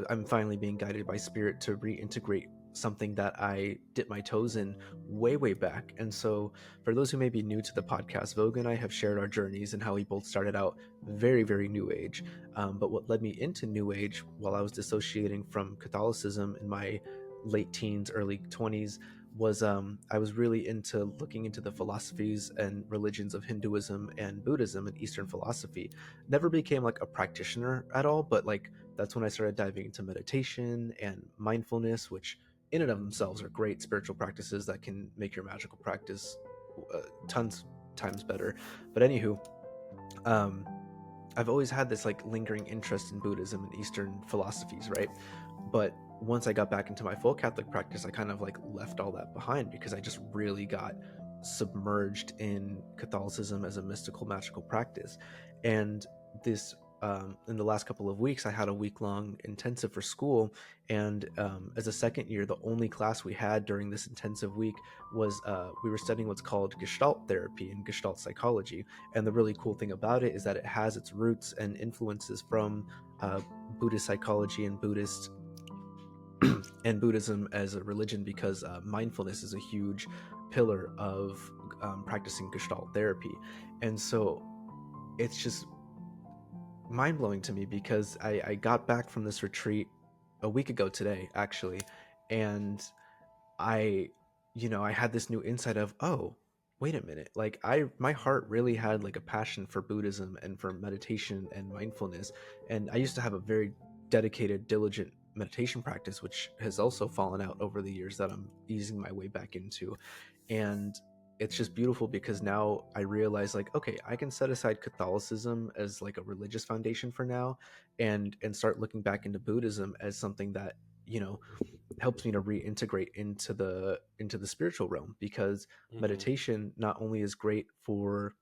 I'm finally being guided by spirit to reintegrate something that I dipped my toes in way back. And so, for those who may be new to the podcast, Vogue and I have shared our journeys and how we both started out very New Age. But what led me into New Age while I was dissociating from Catholicism in my late teens, early 20s was I was really into looking into the philosophies and religions of Hinduism and Buddhism and Eastern philosophy. Never became like a practitioner at all, but like that's when I started diving into meditation and mindfulness, which in and of themselves are great spiritual practices that can make your magical practice tons times better. But anywho, um, I've always had this like lingering interest in Buddhism and Eastern philosophies, right? But once I got back into my full Catholic practice, I kind of like left all that behind because I just really got submerged in Catholicism as a mystical, magical practice. And this, in the last couple of weeks, I had a week-long intensive for school. And as a second year, the only class we had during this intensive week was we were studying what's called Gestalt therapy and Gestalt psychology. And the really cool thing about it is that it has its roots and influences from Buddhist psychology and Buddhist and Buddhism as a religion, because mindfulness is a huge pillar of practicing Gestalt therapy. And so it's just mind-blowing to me because I got back from this retreat a week ago today, actually, and I, I had this new insight of, oh, wait a minute, like my heart really had like a passion for Buddhism and for meditation and mindfulness. And I used to have a very dedicated, diligent meditation practice, which has also fallen out over the years that I'm easing my way back into. And it's just beautiful because now I realize, like, okay, I can set aside Catholicism as like a religious foundation for now, and start looking back into Buddhism as something that, helps me to reintegrate into the spiritual realm, because Hmm. meditation not only is great for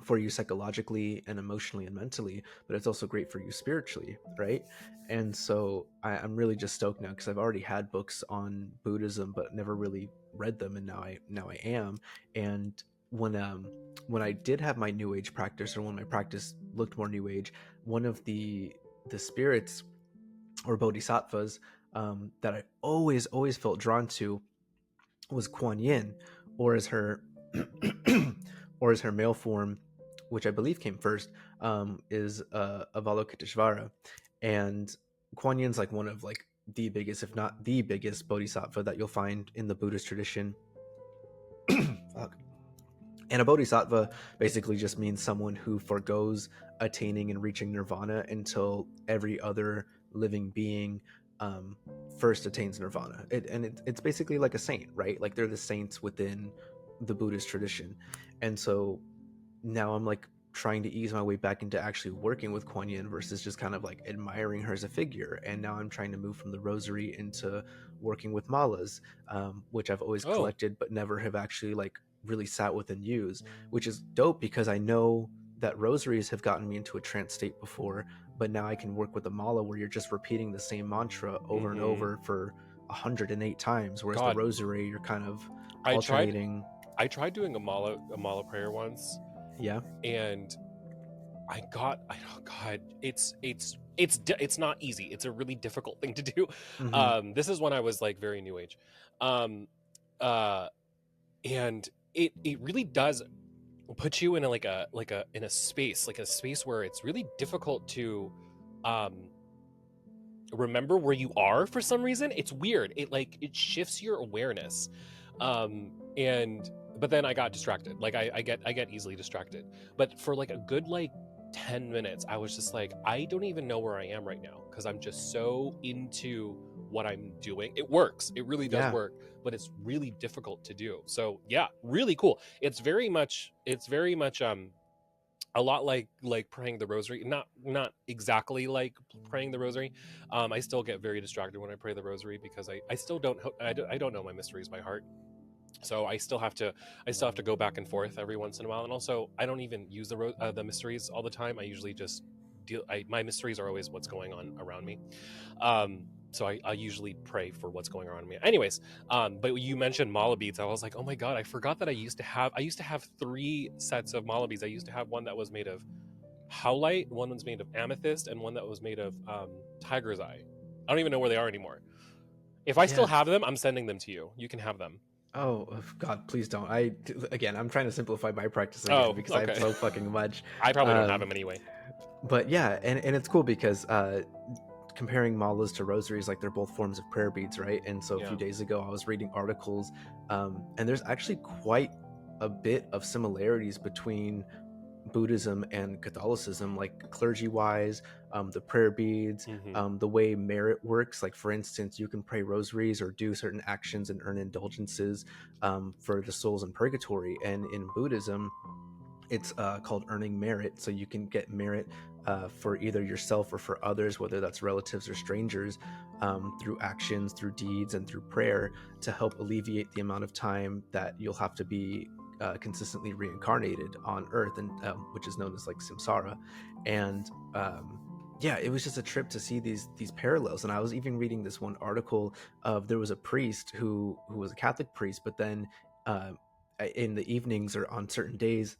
you psychologically and emotionally and mentally, but it's also great for you spiritually, right? And so I'm really just stoked now because I've already had books on Buddhism but never really read them, and now I am. And when I did have my New Age practice, or when my practice looked more New Age, one of the spirits or bodhisattvas that I always felt drawn to was Kuan Yin, or as her or as her male form, which I believe came first, is Avalokiteshvara. And Kuan Yin's like one of like the biggest, if not the biggest, bodhisattva that you'll find in the Buddhist tradition. Fuck. And a bodhisattva basically just means someone who forgoes attaining and reaching nirvana until every other living being um, first attains nirvana. It's basically like a saint, right? Like they're the saints within the Buddhist tradition. And so now I'm like trying to ease my way back into actually working with Kuan Yin versus just kind of like admiring her as a figure. And now I'm trying to move from the rosary into working with malas, which I've always Oh, collected but never have actually like really sat with and used, which is dope because I know that rosaries have gotten me into a trance state before, but now I can work with a mala where you're just repeating the same mantra over and hmm. over for 108 times, whereas the God, rosary you're kind of I tried. alternating. I tried doing a mala prayer once, Yeah. and oh God, it's not easy. It's a really difficult thing to do. Mm-hmm. This is when I was like very new age, um, uh, and it really does put you in a space, like a space where it's really difficult to um remember where you are for some reason. It's weird. It shifts your awareness. And but then I got distracted. Like I get easily distracted. But for like a good like 10 minutes, I was just like, I don't even know where I am right now because I'm just so into what I'm doing. It works. It really does Yeah. work, but it's really difficult to do. So yeah, really cool. It's very much a lot like praying the rosary, not exactly like praying the rosary. I still get very distracted when I pray the rosary because I still don't know my mysteries by heart. So I still have to go back and forth every once in a while. And also I don't even use the mysteries all the time. I usually just my mysteries are always what's going on around me. So I usually pray for what's going on in me. Anyways, but you mentioned mala beads. I was like, oh my God, I forgot that I used to have 3 sets of mala beads. I used to have one that was made of howlite, one was made of amethyst, and one that was made of tiger's eye. I don't even know where they are anymore. If I still Yeah. have them, I'm sending them to you. You can have them. Oh God, please don't. Again, I'm trying to simplify my practice again Oh, because I have okay. so fucking much. I probably don't have Um, them anyway. but yeah, and it's cool because comparing malas to rosaries, like they're both forms of prayer beads, right? And so a Yeah. few days ago, I was reading articles, and there's actually quite a bit of similarities between Buddhism and Catholicism, like clergy wise, the prayer beads, Hmm. the way merit works. Like, for instance, you can pray rosaries or do certain actions and earn indulgences for the souls in purgatory. And in Buddhism, it's called earning merit. So you can get merit for either yourself or for others, whether that's relatives or strangers, through actions, through deeds, and through prayer to help alleviate the amount of time that you'll have to be consistently reincarnated on Earth, and which is known as like samsara. And yeah, it was just a trip to see these parallels. And I was even reading this one article of there was a priest who was a Catholic priest, but then uh, in the evenings or on certain days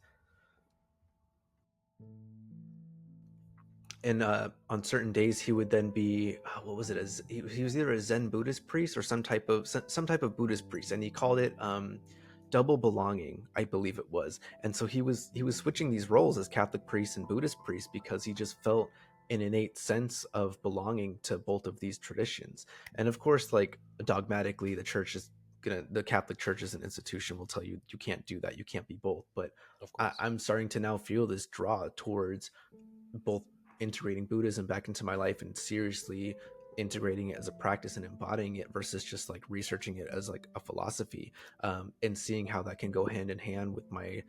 and on certain days he would then be what was it, as he was either a Zen Buddhist priest or some type of Buddhist priest, and he called it double belonging, I believe it was. And so he was switching these roles as Catholic priest and Buddhist priest because he just felt an innate sense of belonging to both of these traditions. And of course, like, dogmatically, the Catholic Church as an institution will tell you you can't do that, you can't be both. But Of course. I'm starting to now feel this draw towards both integrating Buddhism back into my life and seriously integrating it as a practice and embodying it versus just like researching it as like a philosophy, and seeing how that can go hand in hand with my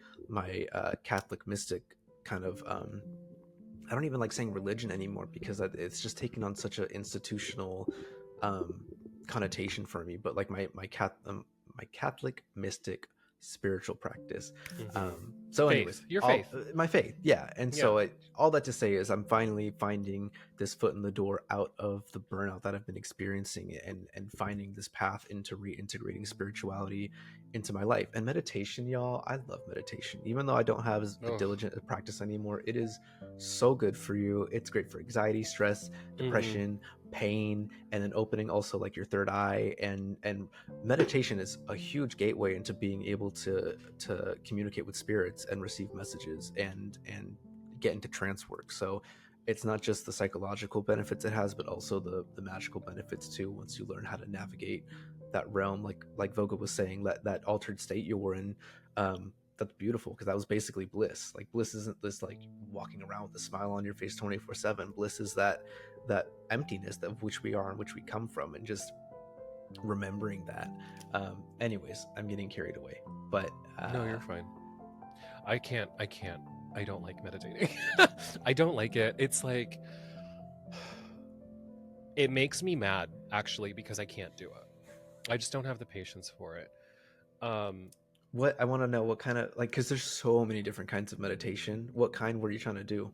Catholic mystic kind of. I don't even like saying religion anymore because it's just taken on such an institutional um, connotation for me. But like my Catholic mystic spiritual practice. Hmm. So, Faith. anyways, Your all faith. my faith, yeah. And Yeah. so all that to say is I'm finally finding this foot in the door out of the burnout that I've been experiencing, and finding this path into reintegrating spirituality into my life. And meditation, y'all, I love meditation. Even though I don't have as Oh. diligent a practice anymore, it is so good for you. It's great for anxiety, stress, Hmm. depression, pain, and then opening also like your third eye. And meditation is a huge gateway into being able to communicate with spirits and receive messages and get into trance work. So it's not just the psychological benefits it has, but also the magical benefits too, once you learn how to navigate that realm, like Voga was saying, that altered state you were in. That's beautiful, because that was basically bliss. Like, bliss isn't this like walking around with a smile on your face 24/7. Bliss is that emptiness of which we are and which we come from, and just remembering that. Anyways, I'm getting carried away, but No, you're fine. I can't. I don't like meditating. I don't like it. It's like it makes me mad actually because I can't do it. I just don't have the patience for it. Um what I want to know, what kind of, like, because there's so many different kinds of meditation. What kind were you trying to do?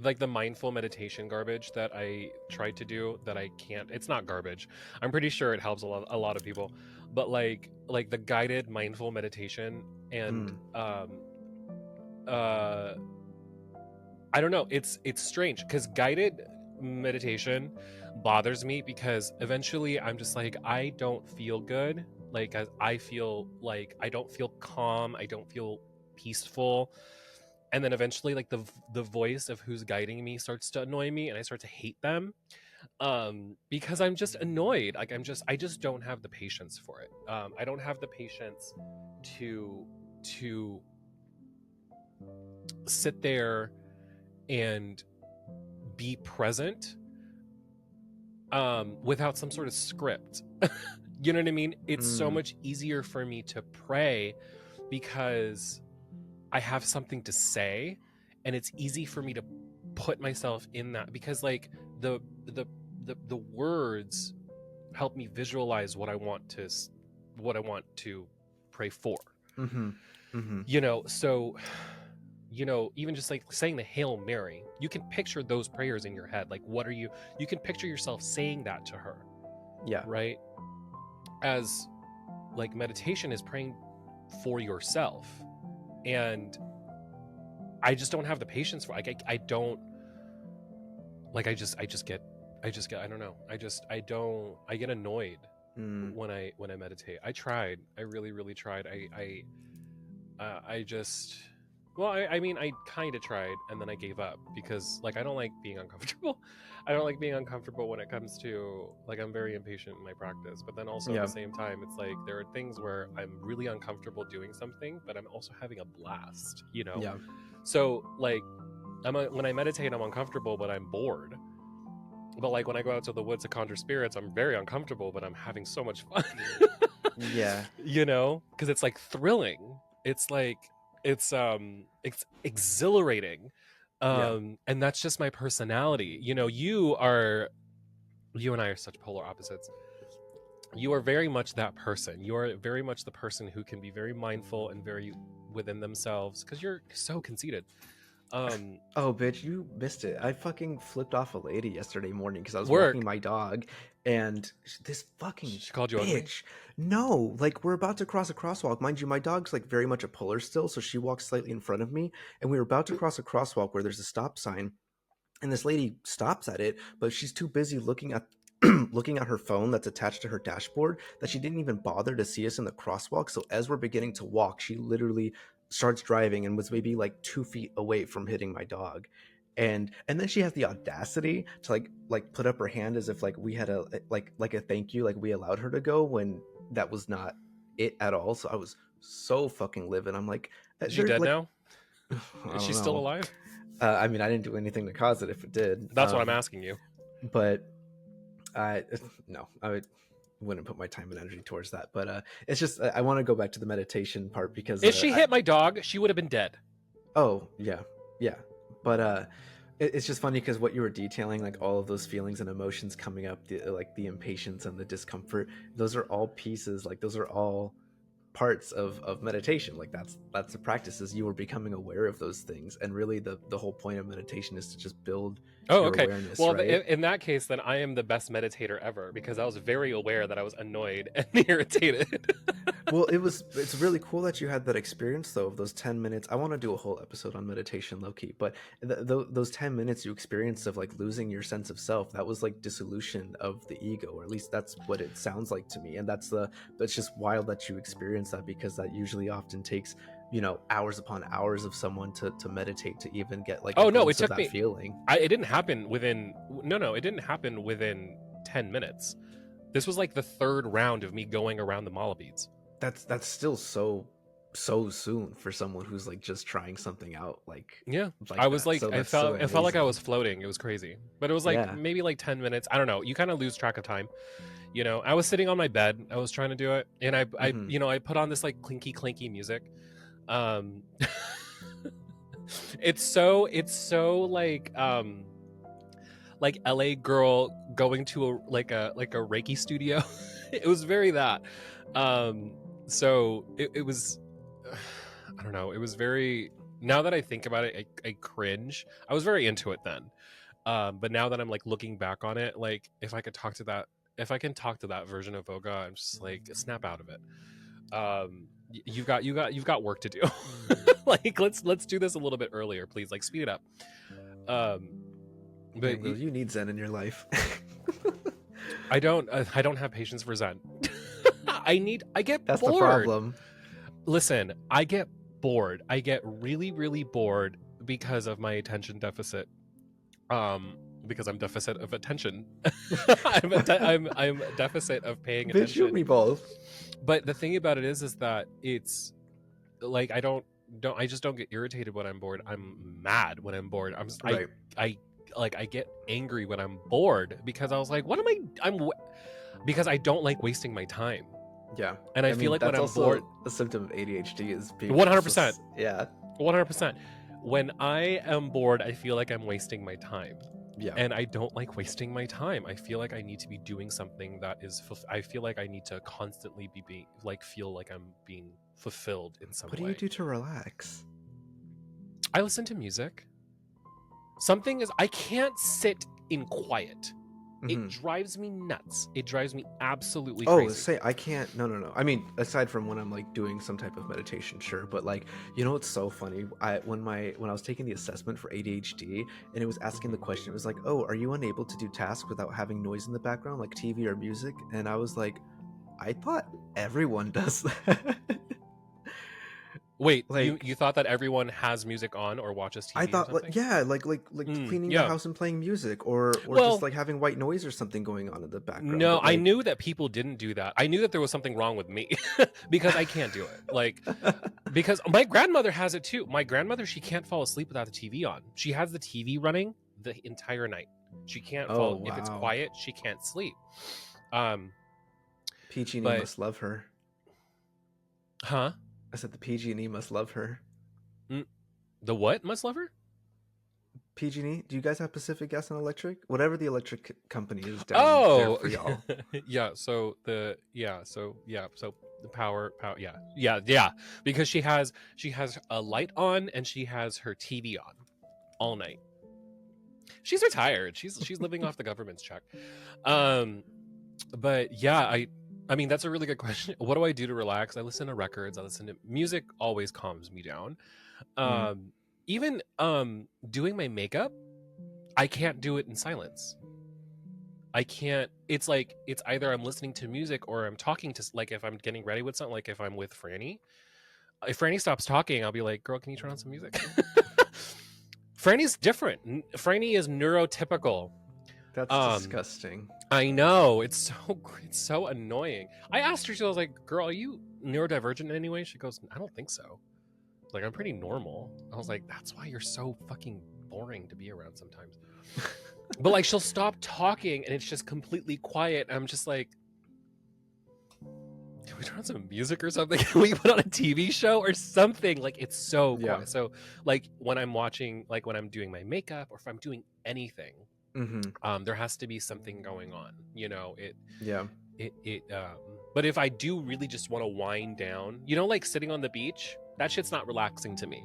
like the mindful meditation garbage that I tried to do that I can't. It's not garbage. I'm pretty sure it helps a lot of people. But like the guided mindful meditation and Mm, uh I don't know. It's strange cuz guided meditation bothers me because eventually I'm just like I don't feel good. Like I feel like I don't feel calm, I don't feel peaceful. And then eventually like the voice of who's guiding me starts to annoy me and I start to hate them because I'm just annoyed. Like I just don't have the patience for it. I don't have the patience to sit there and be present without some sort of script. You know what I mean? It's so mm, much easier for me to pray because I have something to say, and it's easy for me to put myself in that because like the the the words help me visualize what I want to pray for. mm-hmm, mm-hmm. You know, so you know, even just like saying the Hail Mary, you can picture those prayers in your head. Like what are you can picture yourself saying that to her, Yeah. right? As like meditation is praying for yourself. And I just don't have the patience for I don't like I just get I don't know. I get annoyed Mm. when I meditate. I tried. I really tried. I just, well, I mean, I kind of tried, and then I gave up because, like, I don't like being uncomfortable. I don't like being uncomfortable when it comes to, like, I'm very impatient in my practice, but then also at Yeah. the same time, it's like there are things where I'm really uncomfortable doing something, but I'm also having a blast, you know? Yeah. So, like, when I meditate, I'm uncomfortable, but I'm bored. But, like, when I go out to the woods to conjure spirits, I'm very uncomfortable, but I'm having so much fun. Yeah. You know, because it's like thrilling. It's like it's exhilarating. Yeah. And that's just my personality. You know, you and I are such polar opposites. You are very much that person. You are very much the person who can be very mindful and very within themselves because you're so conceited. Oh, bitch, you missed it. I fucking flipped off a lady yesterday morning because I was walking Work. my dog, and this fucking She called you ugly. bitch. No, like we're about to cross a crosswalk. Mind you, my dog's like very much a puller still, so she walks slightly in front of me, and we were about to cross a crosswalk where there's a stop sign, and this lady stops at it, but she's too busy looking at looking at her phone that's attached to her dashboard that she didn't even bother to see us in the crosswalk. So as we're beginning to walk, she literally starts driving and was maybe like 2 feet away from hitting my dog. And then she has the audacity to like put up her hand as if like we had a like a thank you, like we allowed her to go when that was not it at all. So I was so fucking livid. I'm like, Is she there's dead like now? I Is she don't still know. alive? I mean, I didn't do anything to cause it if it did. That's what I'm asking you. But I no, I wouldn't put my time and energy towards that. But it's just I want to go back to the meditation part because If she hit my dog, she would have been dead. oh yeah, yeah. But it's just funny because what you were detailing, like all of those feelings and emotions coming up, like the impatience and the discomfort, those are all pieces. Like those are all parts of meditation. Like that's the practice, is you are becoming aware of those things, and really the whole point of meditation is to just build Oh, your okay. awareness, Well, right? in that case, then I am the best meditator ever because I was very aware that I was annoyed and irritated. Well, it's really cool that you had that experience though of those 10 minutes. I want to do a whole episode on meditation, low key, but those 10 minutes you experienced of like losing your sense of self, that was like dissolution of the ego, or at least that's what it sounds like to me. And that's just wild that you experience that, because that usually often takes, hours upon hours of someone to meditate to even get like a Oh no, it glimpse of took that me. feeling. It didn't happen within. No, it didn't happen within 10 minutes. This was like the third round of me going around the Malabeads. That's still so soon for someone who's like just trying something out Yeah, like I was that. like, So that's so it felt like I amazing. was floating. It was crazy, but it was like Yeah. maybe like 10 minutes. I don't know. You kind of lose track of time. You know, I was sitting on my bed. I was trying to do it, and Hmm. I put on this like clinky music. Um, it's so like LA girl going to a Reiki studio. It was very that. So it was I don't know, it was very, now that I think about it, I cringe. I was very into it then. But now that I'm like looking back on it, like if I can talk to that version of Voga, I'm just like, snap out of it. You've got work to do. Like let's do this a little bit earlier, please. Like speed it up. Um, Yeah, but Will, you need Zen in your life. I don't have patience for Zen. I get That's the bored. problem. Listen, I get bored. I get really bored because of my attention deficit. Because I'm deficit of attention. I'm a deficit of paying Bitch, you and attention. me both. But the thing about it is that it's like I just don't get irritated when I'm bored. I'm mad when I'm bored. Right. I get angry when I'm bored because I was like, what am because I don't like wasting my time. Yeah. And I feel mean, like when that's I'm also bored, a symptom of ADHD is being 100%. Yeah. 100%. When I am bored, I feel like I'm wasting my time. Yeah. And I don't like wasting my time. I feel like I need to be doing something that is I feel like I need to constantly be being like feel like I'm being fulfilled in some What way. do you do to relax? I listen to music. Something is, I can't sit in quiet. It drives me nuts. It drives me absolutely crazy. I can't. No. I mean, aside from when I'm like doing some type of meditation, sure. But like, it's so funny. When I was taking the assessment for ADHD, and it was asking the question, it was like, oh, are you unable to do tasks without having noise in the background, like TV or music? And I was like, I thought everyone does that. Wait, Like, you thought that everyone has music on or watches I TV or thought, like, something? yeah, like cleaning the Yeah. house and playing music, or just Well, like having white noise or something going on in the background. no, But I like, knew that people didn't do that. I knew that there was something wrong with me because I can't do it. Like, because my grandmother has it too. My grandmother, she can't fall asleep without the TV on. She has the TV running the entire night. She can't oh fall if it's wow, quiet. She can't sleep. Um, PG&E but must love her. huh? I said the PG&E must love her. Mm, the what must love her? PG&E, do you guys have Pacific Gas and Electric? Whatever the electric company is down there Oh, for y'all. yeah. So the power, yeah. Because she has a light on and she has her TV on all night. She's retired. She's living off the government's check. Um, but yeah, I mean that's a really good question. What do I do to relax? I listen to records. I listen to music. Always calms me down. Mm. Even doing my makeup, I can't do it in silence. I can't. It's like it's either I'm listening to music or I'm talking to, like, if I'm getting ready with something, like if I'm with Franny. If Franny stops talking, I'll be like, "Girl, can you turn on some music?" Franny's different. Franny is neurotypical. That's Um, disgusting. I know it's so annoying. I asked her, she was like, "Girl, are you neurodivergent in any way?" She goes, "I don't think so. Like, I'm pretty normal." I was like, "That's why you're so fucking boring to be around sometimes." But like, she'll stop talking and it's just completely quiet. And I'm just like, can we turn on some music or something? Can we put on a TV show or something? Like, it's so Yeah. quiet. So like when I'm watching, like when I'm doing my makeup or if I'm doing anything, there has to be something going on. Yeah. But if I do really just want to wind down, like sitting on the beach, that shit's not relaxing to me.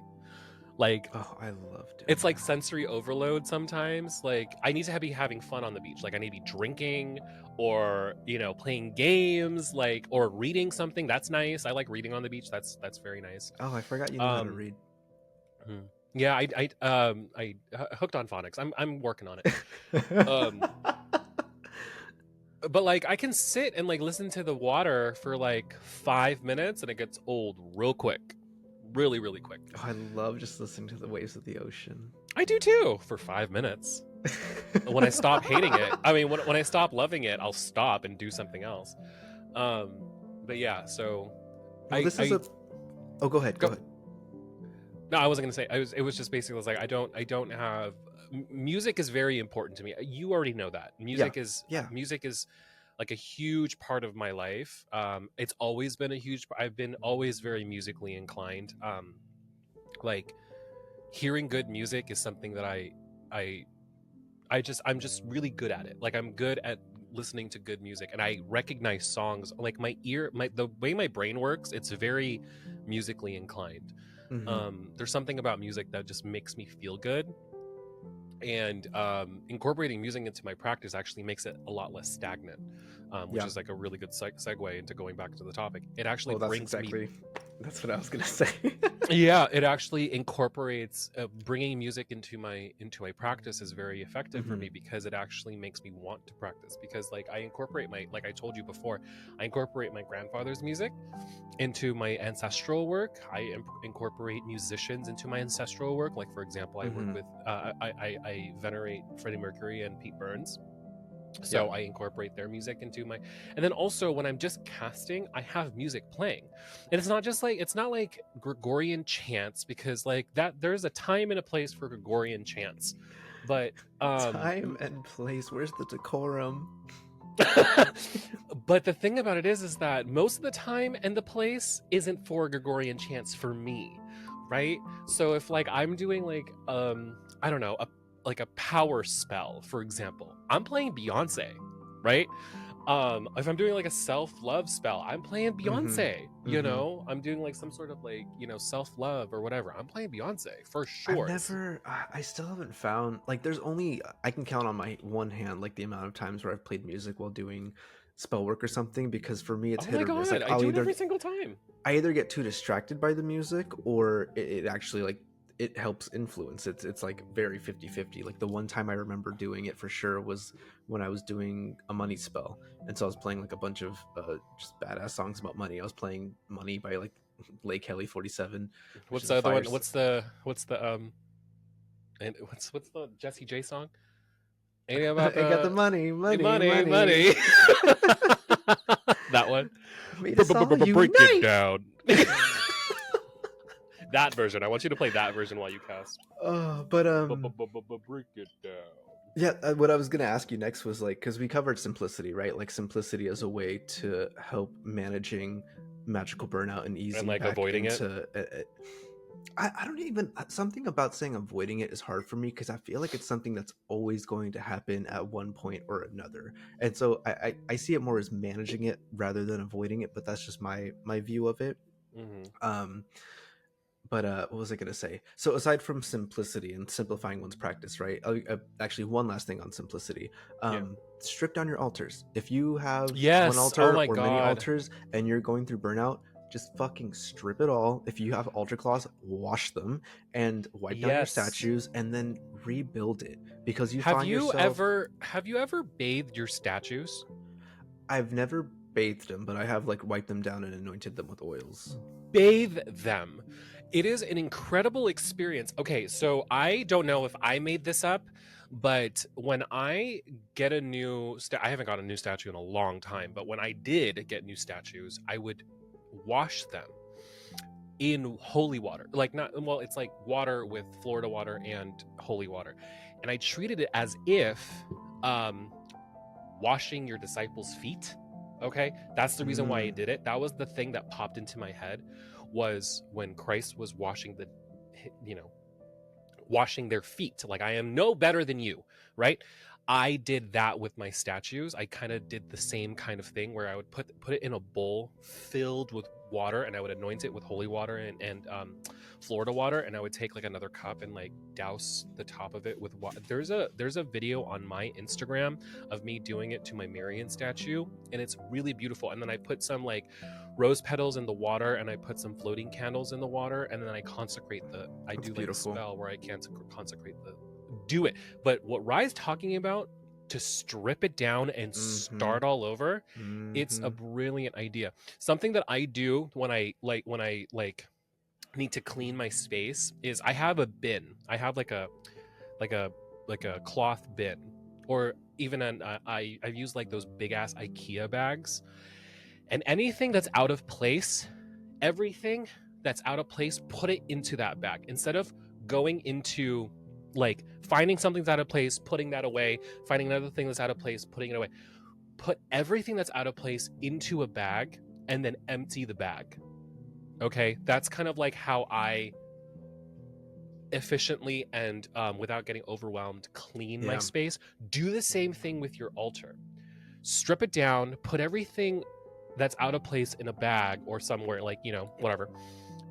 Like, Oh, I love doing it's like that. sensory overload sometimes. Like, I need to be having fun on the beach. Like, I need to be drinking or playing games, like, or reading something. That's nice. I like reading on the beach. That's very nice. Oh, I forgot you knew how to read. Hmm. Yeah, I hooked on phonics. I'm working on it. But like I can sit and like listen to the water for like 5 minutes and it gets old real quick. Really, really quick. Oh, I love just listening to the waves of the ocean. I do too, for 5 minutes. When I stop hating it, I mean, when I stop loving it, I'll stop and do something else. But yeah, so Well, this is a. Oh, go ahead. Go ahead. No, I wasn't gonna say. It was just basically, like, I don't have. Music is very important to me. You already know that. Yeah. Music is like a huge part of my life. It's always been a huge. I've been always very musically inclined. Like, hearing good music is something that I'm just really good at it. Like, I'm good at listening to good music and I recognize songs. Like, the way my brain works, it's very musically inclined. There's something about music that just makes me feel good, and incorporating music into my practice actually makes it a lot less stagnant, which is like a really good segue into going back to the topic. It actually brings me. That's what I was gonna say. Yeah, it actually incorporates bringing music into my practice is very effective for me because it actually makes me want to practice, because like I incorporate like I told you before, I incorporate my grandfather's music into my ancestral work. I incorporate musicians into my ancestral work. Like, for example, I work with I venerate Freddie Mercury and Pete Burns. So I incorporate their music into my, and then also when I'm just casting, I have music playing, and it's not like Gregorian chants, because like that there's a time and a place for Gregorian chants, but time and place. Where's the decorum? But the thing about it is that most of the time and the place isn't for Gregorian chants for me, right? So if like I'm doing like I don't know, a power spell, for example, I'm playing Beyonce, right? If I'm doing like a self-love spell, I'm playing Beyonce. I'm doing like some sort of like self-love or whatever, I'm playing Beyonce for sure. I still haven't found, like, there's only, I can count on my one hand like the amount of times where I've played music while doing spell work or something, because for me it's Oh hit my or miss. god, Like, I do it every single time. I either get too distracted by the music or it actually like it helps influence. It's like very 50-50. Like the one time I remember doing it for sure was when I was doing a money spell, and so I was playing like a bunch of just badass songs about money. I was playing Money by like Lake Kelly 47, which What's is the a other fire. one? What's the and what's the Jessie J song? Ain't about I got the the money, money, money, money. money. That one. Made us all Break it unite. down. That version. I want you to play that version while you cast. But Break it down. yeah, what I was gonna ask you next was like, because we covered simplicity, right? Like simplicity as a way to help managing magical burnout and easing like back avoiding into. I don't even, something about saying avoiding it is hard for me because I feel like it's something that's always going to happen at one point or another, and so I see it more as managing it rather than avoiding it. But that's just my view of it. Um, but what was I going to say? So aside from simplicity and simplifying one's practice, right? Actually, one last thing on simplicity. Yeah. Strip down your altars. If you have one Yes. Oh altar my or many God. altars and you're going through burnout, just fucking strip it all. If you have altar cloths, wash them and wipe down your Yes. statues and then rebuild it, because you Have find you yourself. ever bathed your statues? I've never bathed them, but I have like wiped them down and anointed them with oils. Bathe them. It is an incredible experience. Okay, so I don't know if I made this up, but when I get a new I haven't got a new statue in a long time, but when I did get new statues, I would wash them in holy water. Like not, well, it's like water with Florida water and holy water. And I treated it as if washing your disciples' feet. Okay, that's the reason why I did it. That was the thing that popped into my head, was when Christ was washing washing their feet. Like, I am no better than you, right? I did that with my statues. I kind of did the same kind of thing where I would put it in a bowl filled with water, and I would anoint it with holy water and Florida water, and I would take like another cup and like douse the top of it with water. There's a video on my Instagram of me doing it to my Marian statue, and it's really beautiful. And then I put some like rose petals in the water, and I put some floating candles in the water, and then I consecrate I do like a spell where I can't consecrate do it. But what Rye's talking about, to strip it down and start all over, it's a brilliant idea. Something that I do when I need to clean my space is I have a bin. I have like a cloth bin, or even I've used like those big ass IKEA bags. And anything that's out of place, everything that's out of place, put it into that bag instead of going into like finding something that's out of place, putting that away, finding another thing that's out of place, putting it away. Put everything that's out of place into a bag and then empty the bag. Okay, that's kind of like how I efficiently and without getting overwhelmed clean my space. Do the same thing with your altar. Strip it down, put everything that's out of place in a bag or somewhere, like, whatever,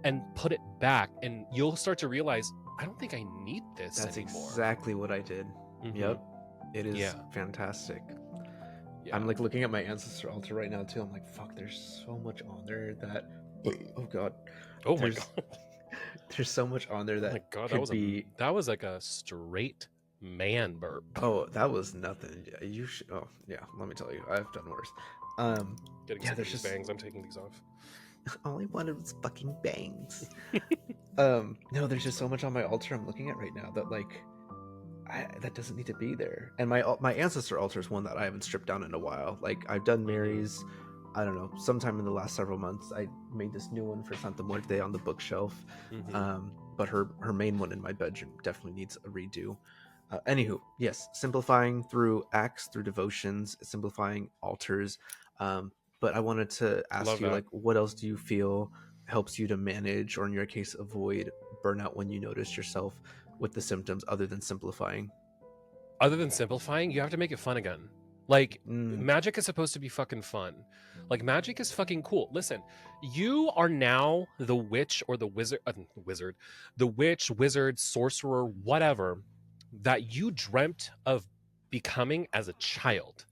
and put it back, and you'll start to realize, I don't think I need this That's anymore. exactly what I did. Yep. It is fantastic. I'm like looking at my ancestor altar right now too. I'm like, fuck, there's so much on there that oh god. Oh my god. There's so much on there that that was like a straight man burp. Oh, that was nothing. You should. Oh yeah, let me tell you, I've done worse. There's just bangs. I'm taking these off. All I wanted was fucking bangs. No, there's just so much on my altar I'm looking at right now that like that doesn't need to be there. And my ancestor altar is one that I haven't stripped down in a while. Like, I've done Mary's, I don't know, sometime in the last several months. I made this new one for Santa Muerte on the bookshelf. But her main one in my bedroom definitely needs a redo. Anywho, yes, simplifying through acts, through devotions, simplifying altars. But I wanted to ask you, like, what else do you feel helps you to manage, or in your case, avoid burnout when you notice yourself with the symptoms, other than simplifying? Other than simplifying, you have to make it fun again. Like, magic is supposed to be fucking fun. Like, magic is fucking cool. Listen, you are now the witch or the the witch, wizard, sorcerer, whatever, that you dreamt of becoming as a child.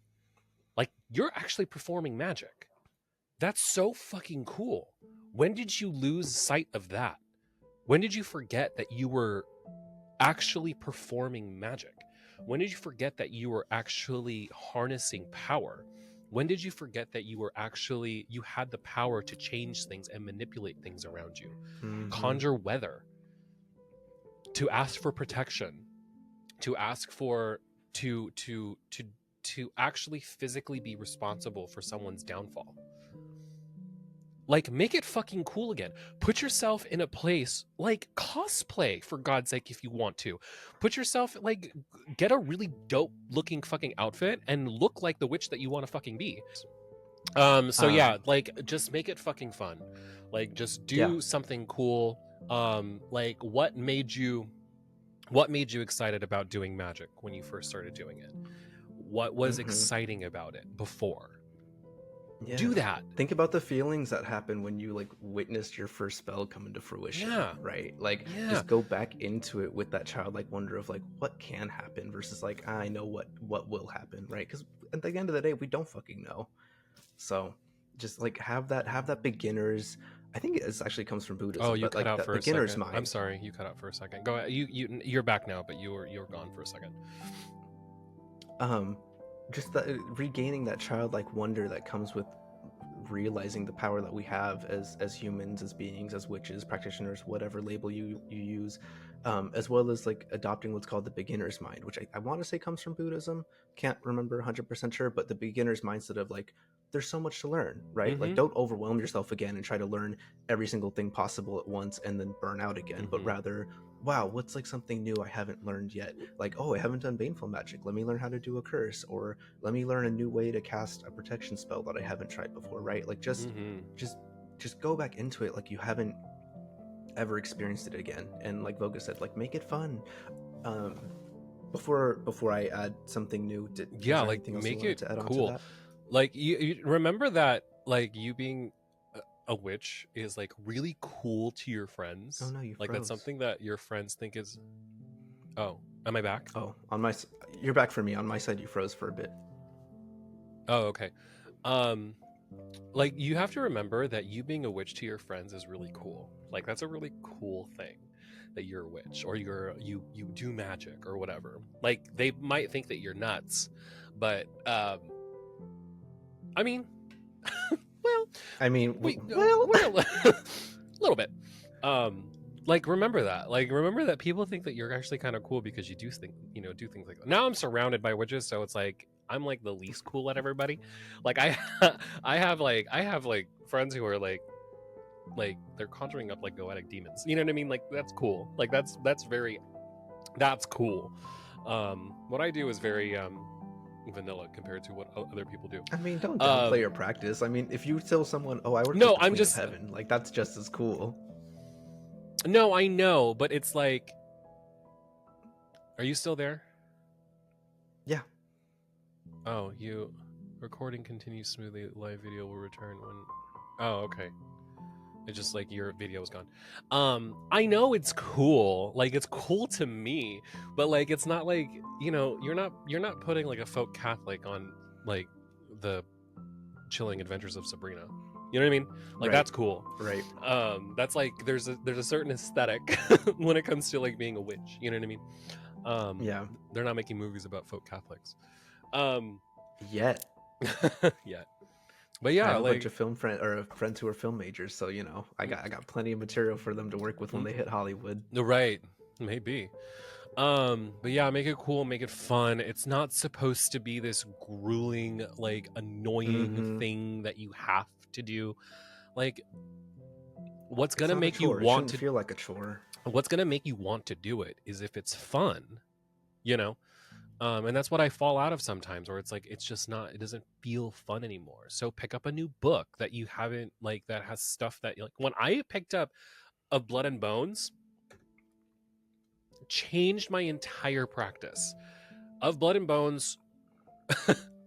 Like, you're actually performing magic. That's so fucking cool. When did you lose sight of that? When did you forget that you were actually performing magic? When did you forget that you were actually harnessing power? When did you forget that you had the power to change things and manipulate things around you, conjure weather, to ask for protection, to ask for to actually physically be responsible for someone's downfall? Like, make it fucking cool again. Put yourself in a place, like, cosplay, for God's sake, if you want to. Put yourself, like, get a really dope looking fucking outfit and look like the witch that you want to fucking be. So yeah, like, just make it fucking fun. Like, just do something cool. Like, what made you excited about doing magic when you first started doing it? What was exciting about it before? Yeah. Do that. Think about the feelings that happen when you like witnessed your first spell come into fruition. Yeah. Right? Like, Yeah. just go back into it with that childlike wonder of like what can happen versus like I know what will happen, right? Because at the end of the day, we don't fucking know. So just like have that beginner's. I think it actually comes from Buddhism. Oh, you but cut like out that for a beginner's second. mind. I'm sorry, you cut out for a second. Go ahead. You're back now, but you were gone for a second. Just that regaining that childlike wonder that comes with realizing the power that we have as humans, as beings, as witches, practitioners, whatever label you use, as well as like adopting what's called the beginner's mind, which I want to say comes from Buddhism. Can't remember 100% sure, but the beginner's mindset of like there's so much to learn, right? Like, don't overwhelm yourself again and try to learn every single thing possible at once and then burn out again, but rather, wow, what's like something new I haven't learned yet? Like, oh, I haven't done baneful magic, let me learn how to do a curse, or let me learn a new way to cast a protection spell that I haven't tried before, right? Like, just go back into it like you haven't ever experienced it again. And like Voga said, like, make it fun. Before I add something new, Like, make it cool. Like, you remember that, like, you being a witch is like really cool to your friends. Oh no, you like froze. That's something that your friends think is. Oh, am I back? Oh, you're back for me. On my side, you froze for a bit. Oh, okay. Like, you have to remember that you being a witch to your friends is really cool. Like, that's a really cool thing, that you're a witch or you do magic or whatever. Like, they might think that you're nuts, but I mean, well, a little bit. Like, remember that people think that you're actually kind of cool because you do things like that. Now I'm surrounded by witches, so it's like I'm like the least cool at everybody. Like, I have friends who are like they're conjuring up like goetic demons. You know what I mean? Like, that's cool. Like, that's cool. What I do is very vanilla compared to what other people do. I mean, don't downplay your practice. I mean, if you tell someone, "Oh, I work No, with the I'm Queen just of Heaven," like, that's just as cool. No, I know, but it's like, are you still there? Yeah. Oh, recording continues smoothly. Live video will return when. Oh, okay. It's just like your video is gone. I know it's cool. Like, it's cool to me, but like, it's not like, you're not putting like a folk Catholic on like the Chilling Adventures of Sabrina. You know what I mean? Like, Right. That's cool. Right. That's like, there's a certain aesthetic when it comes to like being a witch. You know what I mean? Yeah. They're not making movies about folk Catholics. Yet. Yet. But yeah, I have a like, bunch of friends who are film majors, so I got plenty of material for them to work with when they hit Hollywood. Right. Maybe. But yeah, make it cool, make it fun. It's not supposed to be this grueling, like, annoying thing that you have to do. Like, what's gonna make you want to feel like a chore? What's gonna make you want to do it is if it's fun, and that's what I fall out of sometimes, or it's like, it doesn't feel fun anymore. So pick up a new book that you haven't, like, that has stuff that, like, when I picked up Of Blood and Bones, changed my entire practice. Of Blood and Bones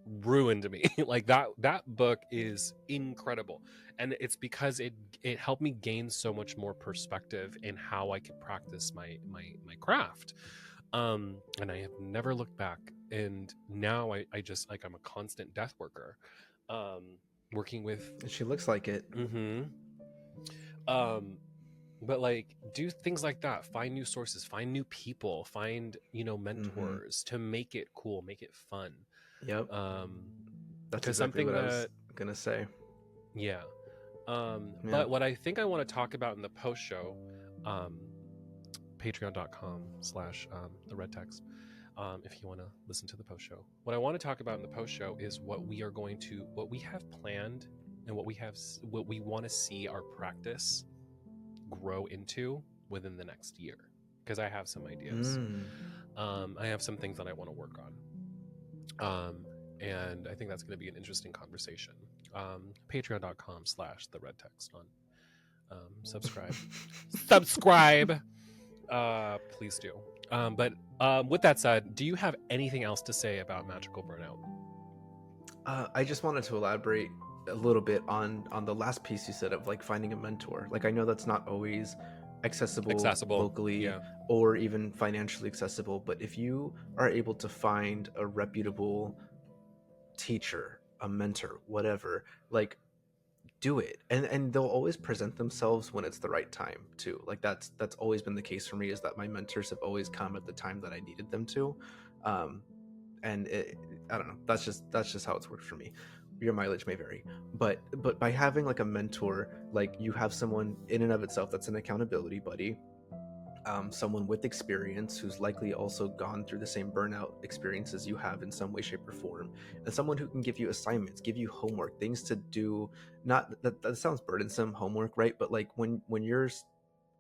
ruined me. Like, that book is incredible, and it's because it helped me gain so much more perspective in how I could practice my craft. And I have never looked back. And now I just, like, I'm a constant death worker, working with. She looks like it. but like do things like that, find new sources, find new people, find mentors to make it cool, make it fun. Yep. That's Because exactly something what I was that gonna say. yeah Yeah. but what I think I want to talk about in the post show, patreon.com/the red text, if you want to listen to the post show, what I want to talk about in the post show is what we have planned and what we want to see our practice grow into within the next year, because I have some ideas. I have some things that I want to work on, and I think that's going to be an interesting conversation. Patreon.com/the red text on subscribe. Please do. But with that said, do you have anything else to say about Magickal Burnout? I just wanted to elaborate a little bit on the last piece you said of like finding a mentor. Like I know that's not always accessible locally Yeah. or even financially accessible, but if you are able to find a reputable teacher, a mentor, whatever, like do it. And they'll always present themselves when it's the right time too. Like that's always been the case for me, is that my mentors have always come at the time that I needed them to. Um and I don't know, that's just how it's worked for me. Your mileage may vary, but by having like a mentor, like you have someone in and of itself that's an accountability buddy, someone with experience who's likely also gone through the same burnout experiences you have in some way, shape, or form, and someone who can give you assignments, give you homework, things to do. Not that sounds burdensome, homework, right? But like when you're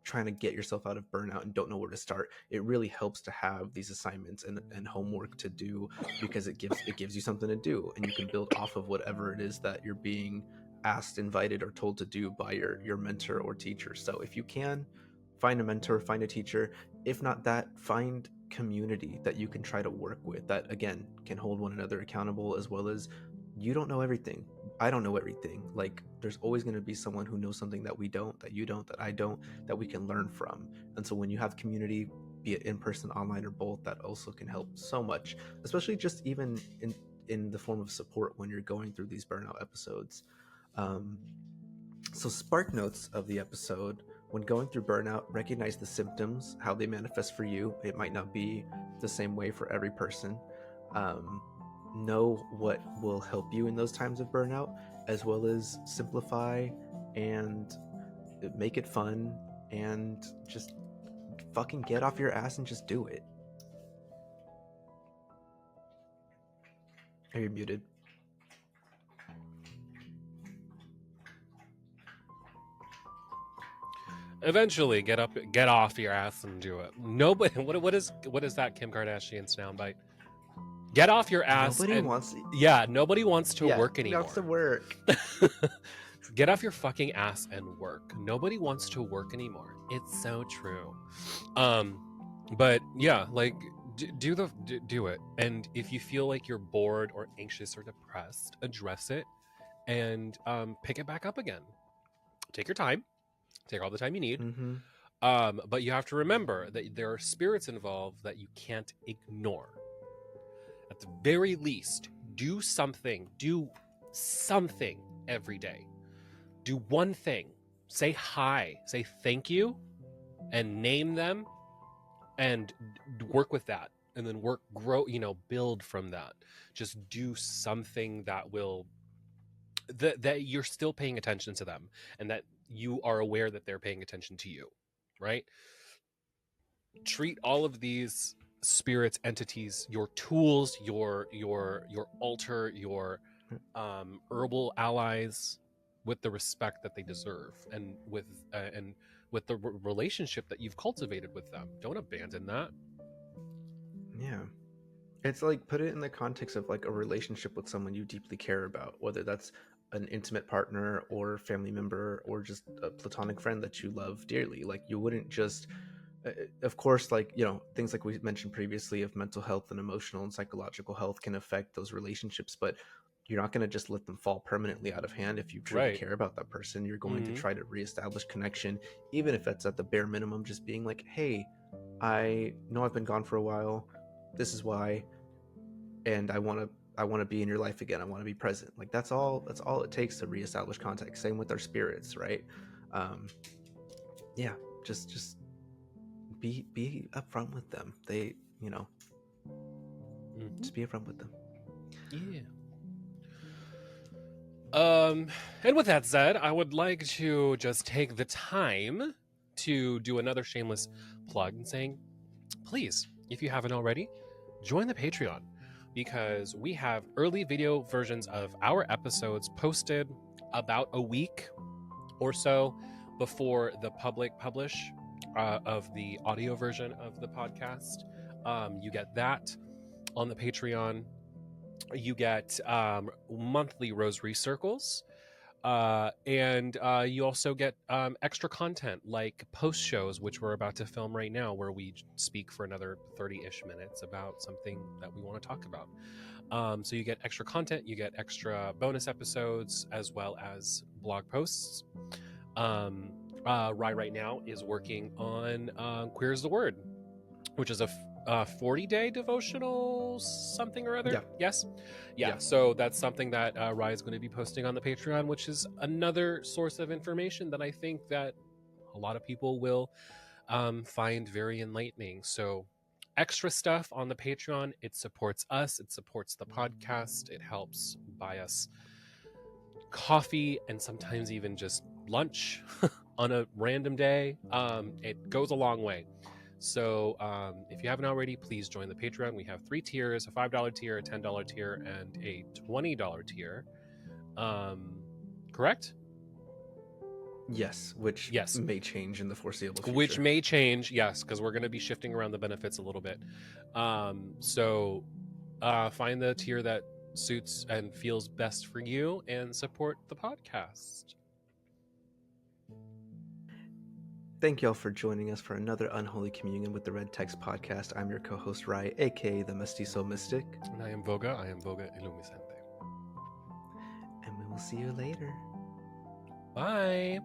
trying to get yourself out of burnout and don't know where to start, it really helps to have these assignments and homework to do, because it gives you something to do, and you can build off of whatever it is that you're being asked, invited, or told to do by your mentor or teacher. So if you can, find a mentor, find a teacher. If not that, find community that you can try to work with, that again can hold one another accountable, as well as you don't know everything, I don't know everything. Like there's always going to be someone who knows something that we don't, that you don't, that I don't, that we can learn from. And so when you have community, be it in person, online, or both, that also can help so much, especially just even in the form of support when you're going through these burnout episodes. So spark notes of the episode: when going through burnout, recognize the symptoms, how they manifest for you. It might not be the same way for every person. Know what will help you in those times of burnout, as well as simplify and make it fun, and just fucking get off your ass and just do it. Are you muted? Eventually, get off your ass and do it. Nobody. What is that Kim Kardashian soundbite? Get off your ass. Nobody wants. Yeah, nobody wants to work anymore. Wants to work. Get off your fucking ass and work. Nobody wants to work anymore. It's so true. But yeah, like do it. And if you feel like you're bored or anxious or depressed, address it and pick it back up again. Take your time. Take all the time you need. Mm-hmm. But you have to remember that there are spirits involved that you can't ignore. At the very least, do something every day. Do one thing. Say hi, say thank you, and name them, and work with that, and then grow, build from that. Just do something that will, that you're still paying attention to them, and that you are aware that they're paying attention to you, right? Treat all of these spirits, entities, your tools, your altar, your herbal allies, with the respect that they deserve, and with the relationship that you've cultivated with them. Don't abandon that. Yeah. It's like, put it in the context of like a relationship with someone you deeply care about, whether that's an intimate partner or family member or just a platonic friend that you love dearly. Like you wouldn't just, of course, like, things like we mentioned previously of mental health and emotional and psychological health can affect those relationships, but you're not going to just let them fall permanently out of hand. If you truly care about that person, you're going to try to reestablish connection, even if that's at the bare minimum, just being like, hey, I know I've been gone for a while. This is why, and I want to be in your life again. I want to be present. Like that's all it takes to reestablish contact. Same with our spirits, right? Yeah, just be upfront with them. They, you know, just be upfront with them. Yeah. And with that said, I would like to just take the time to do another shameless plug and saying, please, if you haven't already, join the Patreon, because we have early video versions of our episodes posted about a week or so before the public publish of the audio version of the podcast. You get that on the Patreon. You get monthly rosary circles. And you also get extra content like post shows, which we're about to film right now, where we speak for another 30-ish minutes about something that we want to talk about. So you get extra content, you get extra bonus episodes, as well as blog posts. Rye right now is working on Queer is the Word, which is a 40-day devotional something or other. Yeah. Yes. Yeah. So that's something that Rye is going to be posting on the Patreon, which is another source of information that I think that a lot of people will find very enlightening. So extra stuff on the Patreon. It supports us. It supports the podcast. It helps buy us coffee and sometimes even just lunch on a random day. It goes a long way. So if you haven't already, please join the Patreon. We have 3 tiers: a $5 tier, a $10 tier, and a $20 tier. Correct? Yes, which Yes. may change in the foreseeable future. Which may change, yes, because we're going to be shifting around the benefits a little bit. So find the tier that suits and feels best for you and support the podcast. Thank y'all for joining us for another Unholy Communion with the Red Text Podcast. I'm your co-host, Rai, aka the Mestizo Mystic. And I am Voga. I am Voga Illumiscente. And we will see you later. Bye.